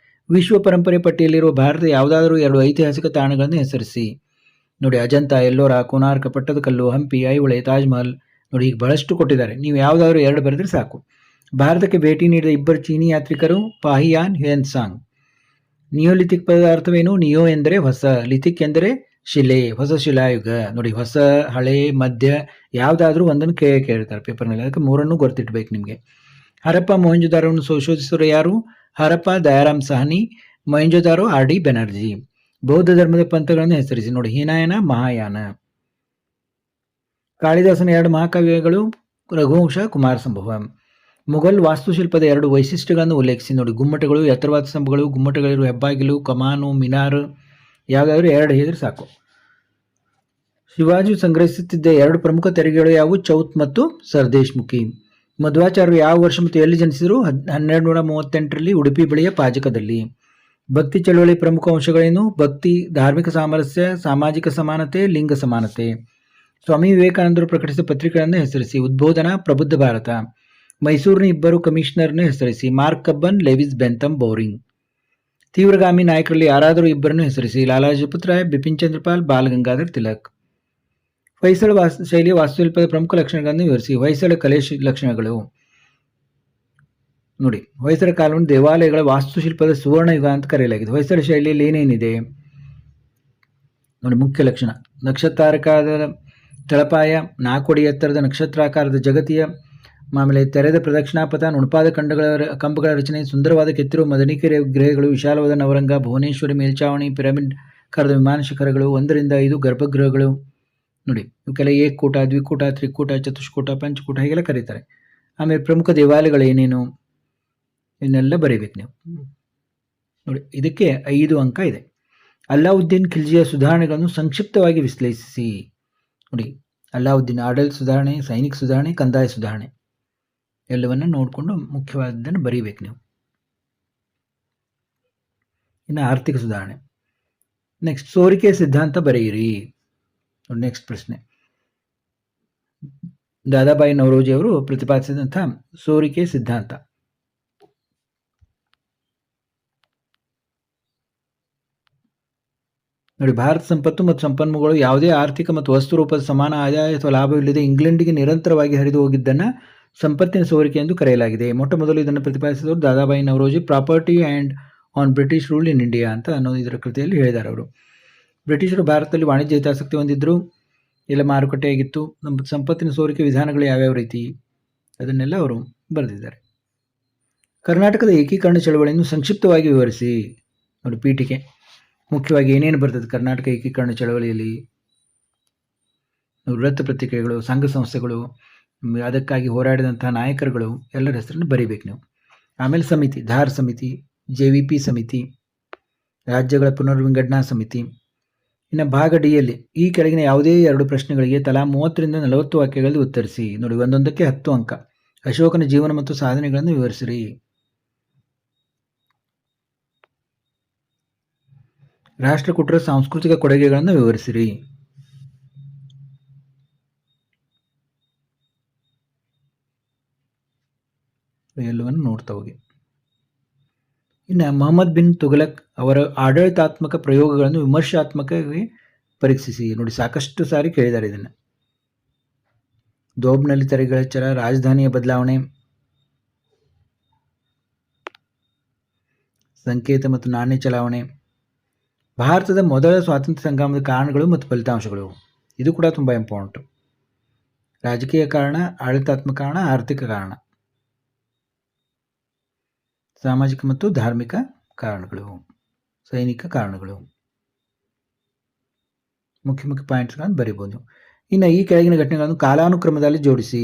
ವಿಶ್ವ ಪರಂಪರೆ ಪಟ್ಟಿಯಲ್ಲಿರುವ ಭಾರತದ ಯಾವುದಾದರೂ 2 ಐತಿಹಾಸಿಕ ತಾಣಗಳನ್ನು ಹೆಸರಿಸಿ. ನೋಡಿ, ಅಜಂತ, ಎಲ್ಲೋರಾ, ಕೋನಾರ್ಕ, ಪಟ್ಟದಕಲ್ಲು, ಹಂಪಿ, ಐಹೊಳೆ, ತಾಜ್ ಮಹಲ್. ನೋಡಿ, ಈಗ ಬಹಳಷ್ಟು ಕೊಟ್ಟಿದ್ದಾರೆ. ನೀವು ಯಾವುದಾದ್ರೂ 2 ಬರೆದ್ರೆ ಸಾಕು. ಭಾರತಕ್ಕೆ ಭೇಟಿ ನೀಡಿದ 2 ಚೀನಿ ಯಾತ್ರಿಕರು ಪಾಹಿಯಾನ್, ಹ್ಯುಯೆನ್ಸಾಂಗ್. ನಿಯೋಲಿಥಿಕ್ ಪದದ ಅರ್ಥವೇನು? ನಿಯೋ ಎಂದರೆ ಹೊಸ, ಲಿಥಿಕ್ ಎಂದರೆ ಶಿಲೆ, ಹೊಸ ಶಿಲಾಯುಗ. ನೋಡಿ, ಹೊಸ, ಹಳೆ, ಮಧ್ಯ ಯಾವುದಾದ್ರೂ ಒಂದನ್ನು ಕೇಳ್ತಾರೆ ಪೇಪರ್ನಲ್ಲಿ. ಅದಕ್ಕೆ 3 ಗೊತ್ತಿಟ್ಬೇಕು ನಿಮಗೆ. ಹರಪ್ಪ ಮೊಹೆಂಜೋದಾರೋವನ್ನು ಶೋಧಿಸಿದರು ಯಾರು? ಹರಪ್ಪ ದಯಾರಾಮ್ ಸಾಹ್ನಿ. ಮೊಹೆಂಜೋದಾರೋ RD ಬೆನರ್ಜಿ. ಬೌದ್ಧ ಧರ್ಮದ ಪಂಥಗಳನ್ನು ಹೆಸರಿಸಿ. ನೋಡಿ, ಹೀನಾಯನ, ಮಹಾಯಾನ. ಕಾಳಿದಾಸನ 2 ಮಹಾಕಾವ್ಯಗಳು ರಘುವಂಶ, ಕುಮಾರ ಸಂಭವ. ಮುಘಲ್ ವಾಸ್ತುಶಿಲ್ಪದ 2 ವೈಶಿಷ್ಟ್ಯಗಳನ್ನು ಉಲ್ಲೇಖಿಸಿ. ನೋಡಿ, ಗುಮ್ಮಟಗಳು, ಎತ್ತರವಾದ ಸ್ತಂಭಗಳು, ಗುಮ್ಮಟಗಳಿರುವ ಹೆಬ್ಬಾಗಿಲು, ಕಮಾನು, ಮಿನಾರ್. ಯಾವುದಾದ್ರೂ 2 ಹೇಳಿದ್ರೆ ಸಾಕು. ಶಿವಾಜಿ ಸಂಗ್ರಹಿಸುತ್ತಿದ್ದ 2 ಪ್ರಮುಖ ತೆರಿಗೆಗಳು ಯಾವುವು? ಚೌತ್ ಮತ್ತು ಸರ್ದೇಶ್ಮುಖಿ. ಮಧ್ವಾಚಾರ್ಯರು ಯಾವ ವರ್ಷ ಮತ್ತು ಎಲ್ಲಿ ಜನಿಸಿದರು? 1238ರಲ್ಲಿ ಉಡುಪಿ ಬಳಿಯ ಪಾಜಕದಲ್ಲಿ. ಭಕ್ತಿ ಚಳವಳಿ ಪ್ರಮುಖ ಅಂಶಗಳೇನು? ಭಕ್ತಿ, ಧಾರ್ಮಿಕ ಸಾಮರಸ್ಯ, ಸಾಮಾಜಿಕ ಸಮಾನತೆ, ಲಿಂಗ ಸಮಾನತೆ. ಸ್ವಾಮಿ ವಿವೇಕಾನಂದರು ಪ್ರಕಟಿಸಿದ ಪತ್ರಿಕೆಗಳನ್ನು ಹೆಸರಿಸಿ. ಉದ್ಬೋಧನಾ, ಪ್ರಬುದ್ಧ ಭಾರತ. ಮೈಸೂರಿನ 2 ಕಮಿಷನರ್ನ ಹೆಸರಿಸಿ. Mark Cubbon, Lewis Bentham Bowring. ತೀವ್ರಗಾಮಿ ನಾಯಕರಲ್ಲಿ ಯಾರಾದರೂ 2 ಹೆಸರಿಸಿ. ಲಾಲಾ ಲಜಪತ್ ರಾಯ್, ಬಿಪಿನ್ ಚಂದ್ರಪಾಲ್, ಬಾಲ್ ಗಂಗಾಧರ್ ತಿಲಕ್. ಹೊಯ್ಸಳ ಶೈಲಿಯ ವಾಸ್ತುಶಿಲ್ಪದ ಪ್ರಮುಖ ಲಕ್ಷಣಗಳನ್ನು ವಿವರಿಸಿ. ಹೊಯ್ಸಳ ಕಲೆ ಲಕ್ಷಣಗಳು. ನೋಡಿ, ಹೊಯ್ಸಳ ಕಾಲವನ್ನು ದೇವಾಲಯಗಳ ವಾಸ್ತುಶಿಲ್ಪದ ಸುವರ್ಣ ಯುಗ ಅಂತ ಕರೆಯಲಾಗಿದೆ. ಹೊಯ್ಸಳ ಶೈಲಿಯಲ್ಲಿ ಏನೇನಿದೆ ನೋಡಿ. ಮುಖ್ಯ ಲಕ್ಷಣ: ನಕ್ಷತ್ರಾಕಾರದ ತಳಪಾಯ, 4 ಅಡಿ ಎತ್ತರದ ನಕ್ಷತ್ರಾಕಾರದ ಜಗತಿಯ, ಆಮೇಲೆ ತೆರೆದ ಪ್ರದಕ್ಷಿಣಾಪಥ, ನುಣುಪಾದ ಕಂಬಗಳ ರಚನೆ, ಸುಂದರವಾದ ಕೆತ್ತಿರುವ ಮದನಿಕೆರೆ ಗೃಹಗಳು, ವಿಶಾಲವಾದ ನವರಂಗ, ಭುವನೇಶ್ವರಿ ಮೇಲ್ಚಾವಣಿ, ಪಿರಮಿಡ್ ಕರದ ವಿಮಾನ ಶಿಖರಗಳು, 1 ರಿಂದ 5 ಗರ್ಭಗೃಹಗಳು. ನೋಡಿ, ಇವಕ್ಕೆಲ್ಲ ಏಕಕೂಟ, ದ್ವಿಕೂಟ, ತ್ರಿಕೂಟ, ಚತುಷ್ಕೂಟ, ಪಂಚಕೂಟ ಹೀಗೆಲ್ಲ ಕರೀತಾರೆ. ಆಮೇಲೆ ಪ್ರಮುಖ ದೇವಾಲಯಗಳು ಏನೇನು ಇವನ್ನೆಲ್ಲ ಬರೀಬೇಕು ನೀವು. ನೋಡಿ, ಇದಕ್ಕೆ 5 ಅಂಕ ಇದೆ. ಅಲ್ಲಾವುದ್ದೀನ್ ಖಿಲ್ಜಿಯ ಸುಧಾರಣೆಗಳನ್ನು ಸಂಕ್ಷಿಪ್ತವಾಗಿ ವಿಶ್ಲೇಷಿಸಿ. ನೋಡಿ, ಅಲ್ಲಾವುದ್ದೀನ್ ಆಡಳಿತ ಸುಧಾರಣೆ, ಸೈನಿಕ ಸುಧಾರಣೆ, ಕಂದಾಯ ಸುಧಾರಣೆ ಎಲ್ಲವನ್ನ ನೋಡಿಕೊಂಡು ಮುಖ್ಯವಾದದ್ದನ್ನು ಬರೀಬೇಕು ನೀವು. ಇನ್ನು ಆರ್ಥಿಕ ಸುಧಾರಣೆ. ನೆಕ್ಸ್ಟ್, ಸೋರಿಕೆ ಸಿದ್ಧಾಂತ ಬರೆಯಿರಿ. ನೆಕ್ಸ್ಟ್ ಪ್ರಶ್ನೆ, ದಾದಾಬಾಯಿ ನವರೋಜಿ ಅವರು ಪ್ರತಿಪಾದಿಸಿದಂಥ ಸೋರಿಕೆ ಸಿದ್ಧಾಂತ. ನೋಡಿ, ಭಾರತ ಸಂಪತ್ತು ಮತ್ತು ಸಂಪನ್ಮೂಲಗಳು ಯಾವುದೇ ಆರ್ಥಿಕ ಮತ್ತು ವಸ್ತು ರೂಪದ ಸಮಾನ ಆದಾಯ ಅಥವಾ ಲಾಭವಿಲ್ಲದೆ ಇಂಗ್ಲೆಂಡಿಗೆ ನಿರಂತರವಾಗಿ ಹರಿದು ಹೋಗಿದ್ದನ್ನು ಸಂಪತ್ತಿನ ಸೋರಿಕೆ ಎಂದು ಕರೆಯಲಾಗಿದೆ. ಮೊಟ್ಟ ಮೊದಲು ಇದನ್ನು ಪ್ರತಿಪಾದಿಸಿದವರು Dadabhai Naoroji. Property and un British rule in India ಅಂತ ಅನ್ನೋದು ಇದರ ಕೃತಿಯಲ್ಲಿ ಹೇಳಿದ್ದಾರೆ ಅವರು. ಬ್ರಿಟಿಷರು ಭಾರತದಲ್ಲಿ ವಾಣಿಜ್ಯ ಹಿತಾಸಕ್ತಿ ಹೊಂದಿದ್ದರು, ಎಲ್ಲ ಮಾರುಕಟ್ಟೆಯಾಗಿತ್ತು. ನಮ್ಮ ಸಂಪತ್ತಿನ ಸೋರಿಕೆ ವಿಧಾನಗಳು ಯಾವ್ಯಾವ ರೀತಿ ಅದನ್ನೆಲ್ಲ ಅವರು ಬರೆದಿದ್ದಾರೆ. ಕರ್ನಾಟಕದ ಏಕೀಕರಣ ಚಳವಳಿಯನ್ನು ಸಂಕ್ಷಿಪ್ತವಾಗಿ ವಿವರಿಸಿ. ನೋಡಿ, ಪೀಠಿಕೆ ಮುಖ್ಯವಾಗಿ ಏನೇನು ಬರ್ತದೆ ಕರ್ನಾಟಕ ಏಕೀಕರಣ ಚಳವಳಿಯಲ್ಲಿ. ವೃತ್ತಪತ್ರಿಕೆಗಳು, ಸಂಘ ಸಂಸ್ಥೆಗಳು, ಅದಕ್ಕಾಗಿ ಹೋರಾಡಿದಂತಹ ನಾಯಕರುಗಳು ಎಲ್ಲರ ಹೆಸರನ್ನು ಬರೀಬೇಕು ನೀವು. ಆಮೇಲೆ ಸಮಿತಿ, ಧಾರ್ ಸಮಿತಿ, JVP ಸಮಿತಿ, ರಾಜ್ಯಗಳ ಪುನರ್ವಿಂಗಡಣಾ ಸಮಿತಿ. ಇನ್ನು ಭಾಗ ಡಿಯಲ್ಲಿ ಈ ಕೆಳಗಿನ ಯಾವುದೇ 2 ಪ್ರಶ್ನೆಗಳಿಗೆ ತಲಾ 30 ರಿಂದ 40 ವಾಕ್ಯಗಳಲ್ಲಿ ಉತ್ತರಿಸಿ. ನೋಡಿ, ಒಂದೊಂದಕ್ಕೆ 10 ಅಂಕ. ಅಶೋಕನ ಜೀವನ ಮತ್ತು ಸಾಧನೆಗಳನ್ನು ವಿವರಿಸಿರಿ. ರಾಷ್ಟ್ರಕೂಟರ ಸಾಂಸ್ಕೃತಿಕ ಕೊಡುಗೆಗಳನ್ನು ವಿವರಿಸಿರಿ. ಎಲ್ಲವನ್ನು ನೋಡ್ತಾ ಹೋಗಿ. ಇನ್ನು ಮೊಹಮ್ಮದ್ ಬಿನ್ ತುಘಲಕ್ ಅವರ ಆಡಳಿತಾತ್ಮಕ ಪ್ರಯೋಗಗಳನ್ನು ವಿಮರ್ಶಾತ್ಮಕವಾಗಿ ಪರೀಕ್ಷಿಸಿ. ನೋಡಿ ಸಾಕಷ್ಟು ಸಾರಿ ಕೇಳಿದ್ದಾರೆ ಇದನ್ನು. ದೋಬ್ನಲ್ಲಿ ತೆರೆಗಳ ಹೆಚ್ಚಳ, ರಾಜಧಾನಿಯ ಬದಲಾವಣೆ, ಸಂಕೇತ ಮತ್ತು ನಾಣ್ಯ ಚಲಾವಣೆ, ಭಾರತದ ಮೊದಲ ಸ್ವಾತಂತ್ರ್ಯ ಸಂಗ್ರಾಮದ ಕಾರಣಗಳು ಮತ್ತು ಫಲಿತಾಂಶಗಳು. ಇದು ಕೂಡ ತುಂಬ ಇಂಪಾರ್ಟೆಂಟ್. ರಾಜಕೀಯ ಕಾರಣ, ಆಡಳಿತಾತ್ಮಕ ಕಾರಣ, ಆರ್ಥಿಕ ಕಾರಣ, ಸಾಮಾಜಿಕ ಮತ್ತು ಧಾರ್ಮಿಕ ಕಾರಣಗಳು, ಸೈನಿಕ ಕಾರಣಗಳು. ಮುಖ್ಯ ಮುಖ್ಯ ಪಾಯಿಂಟ್ಸ್ಗಳನ್ನು ಬರೀಬೋದು. ಇನ್ನು ಈ ಕೆಳಗಿನ ಘಟನೆಗಳನ್ನು ಕಾಲಾನುಕ್ರಮದಲ್ಲಿ ಜೋಡಿಸಿ.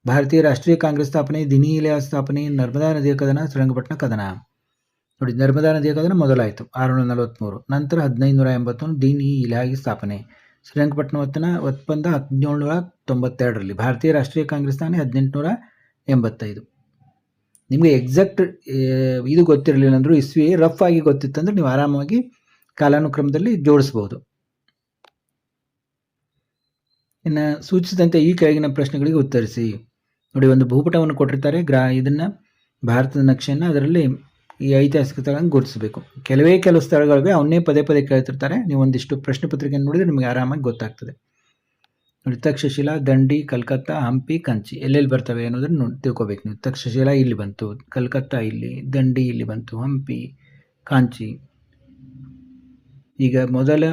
ಭಾರತೀಯ ರಾಷ್ಟ್ರೀಯ ಕಾಂಗ್ರೆಸ್ ಸ್ಥಾಪನೆ, ದಿನಿ ಇಲಾಖೆ ಸ್ಥಾಪನೆ, ನರ್ಮದಾ ನದಿಯ ಕದನ, ಶ್ರೀರಂಗಪಟ್ಟಣ ಕದನ. ನೋಡಿ, ನರ್ಮದಾ ನದಿಯ ಕದನ ಮೊದಲಾಯಿತು 643, ನಂತರ 1581 ದಿನಿ ಇಲಾಖೆ ಸ್ಥಾಪನೆ, ಶ್ರೀರಂಗಪಟ್ಟಣ ಒಪ್ಪಂದ 1792ರಲ್ಲಿ, ಭಾರತೀಯ ರಾಷ್ಟ್ರೀಯ ಕಾಂಗ್ರೆಸ್ ಸ್ಥಾಪನೆ 1885. ನಿಮಗೆ ಎಕ್ಸಾಕ್ಟ್ ಇದು ಗೊತ್ತಿರಲಿಲ್ಲ ಅಂದರೂ ಇಸ್ವಿ ರಫ್ ಆಗಿ ಗೊತ್ತಿತ್ತಂದ್ರೆ ನೀವು ಆರಾಮಾಗಿ ಕಾಲಾನುಕ್ರಮದಲ್ಲಿ ಜೋಡಿಸ್ಬೋದು. ಇನ್ನು ಸೂಚಿಸಿದಂತೆ ಈ ಕೆಳಗಿನ ಪ್ರಶ್ನೆಗಳಿಗೆ ಉತ್ತರಿಸಿ. ನೋಡಿ, ಒಂದು ಭೂಪಟವನ್ನು ಕೊಟ್ಟಿರ್ತಾರೆ, ಇದನ್ನು ಭಾರತದ ನಕ್ಷೆಯನ್ನು, ಅದರಲ್ಲಿ ಈ ಐತಿಹಾಸಿಕ ಸ್ಥಳಗಳನ್ನು ಗುರುತಿಸಬೇಕು. ಕೆಲವು ಸ್ಥಳಗಳಿಗೆ ಅವನ್ನೇ ಪದೇ ಪದೇ ಕೇಳ್ತಿರ್ತಾರೆ. ನೀವು ಒಂದಿಷ್ಟು ಪ್ರಶ್ನೆ ಪತ್ರಿಕೆಯನ್ನು ನೋಡಿದರೆ ನಿಮಗೆ ಆರಾಮಾಗಿ ಗೊತ್ತಾಗ್ತದೆ. ನೋಡಿ, ತಕ್ಷಶಿಲಾ, ದಂಡಿ, ಕಲ್ಕತ್ತಾ, ಹಂಪಿ, ಕಂಚಿ ಎಲ್ಲೆಲ್ಲಿ ಬರ್ತವೆ ಅನ್ನೋದನ್ನು ತಿಳ್ಕೊಬೇಕು ನೀವು. ತಕ್ಷಶಿಲಾ ಇಲ್ಲಿ ಬಂತು, ಕಲ್ಕತ್ತಾ ಇಲ್ಲಿ, ದಂಡಿ ಇಲ್ಲಿ ಬಂತು, ಹಂಪಿ, ಕಾಂಚಿ. ಈಗ ಮೊದಲ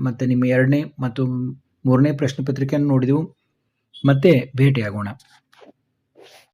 ಮತ್ತು ನಿಮ್ಮ 2ನೇ ಮತ್ತು 3ನೇ ಪ್ರಶ್ನೆ ಪತ್ರಿಕೆಯನ್ನು ನೋಡಿದೆವು. ಮತ್ತೆ ಭೇಟಿಯಾಗೋಣ.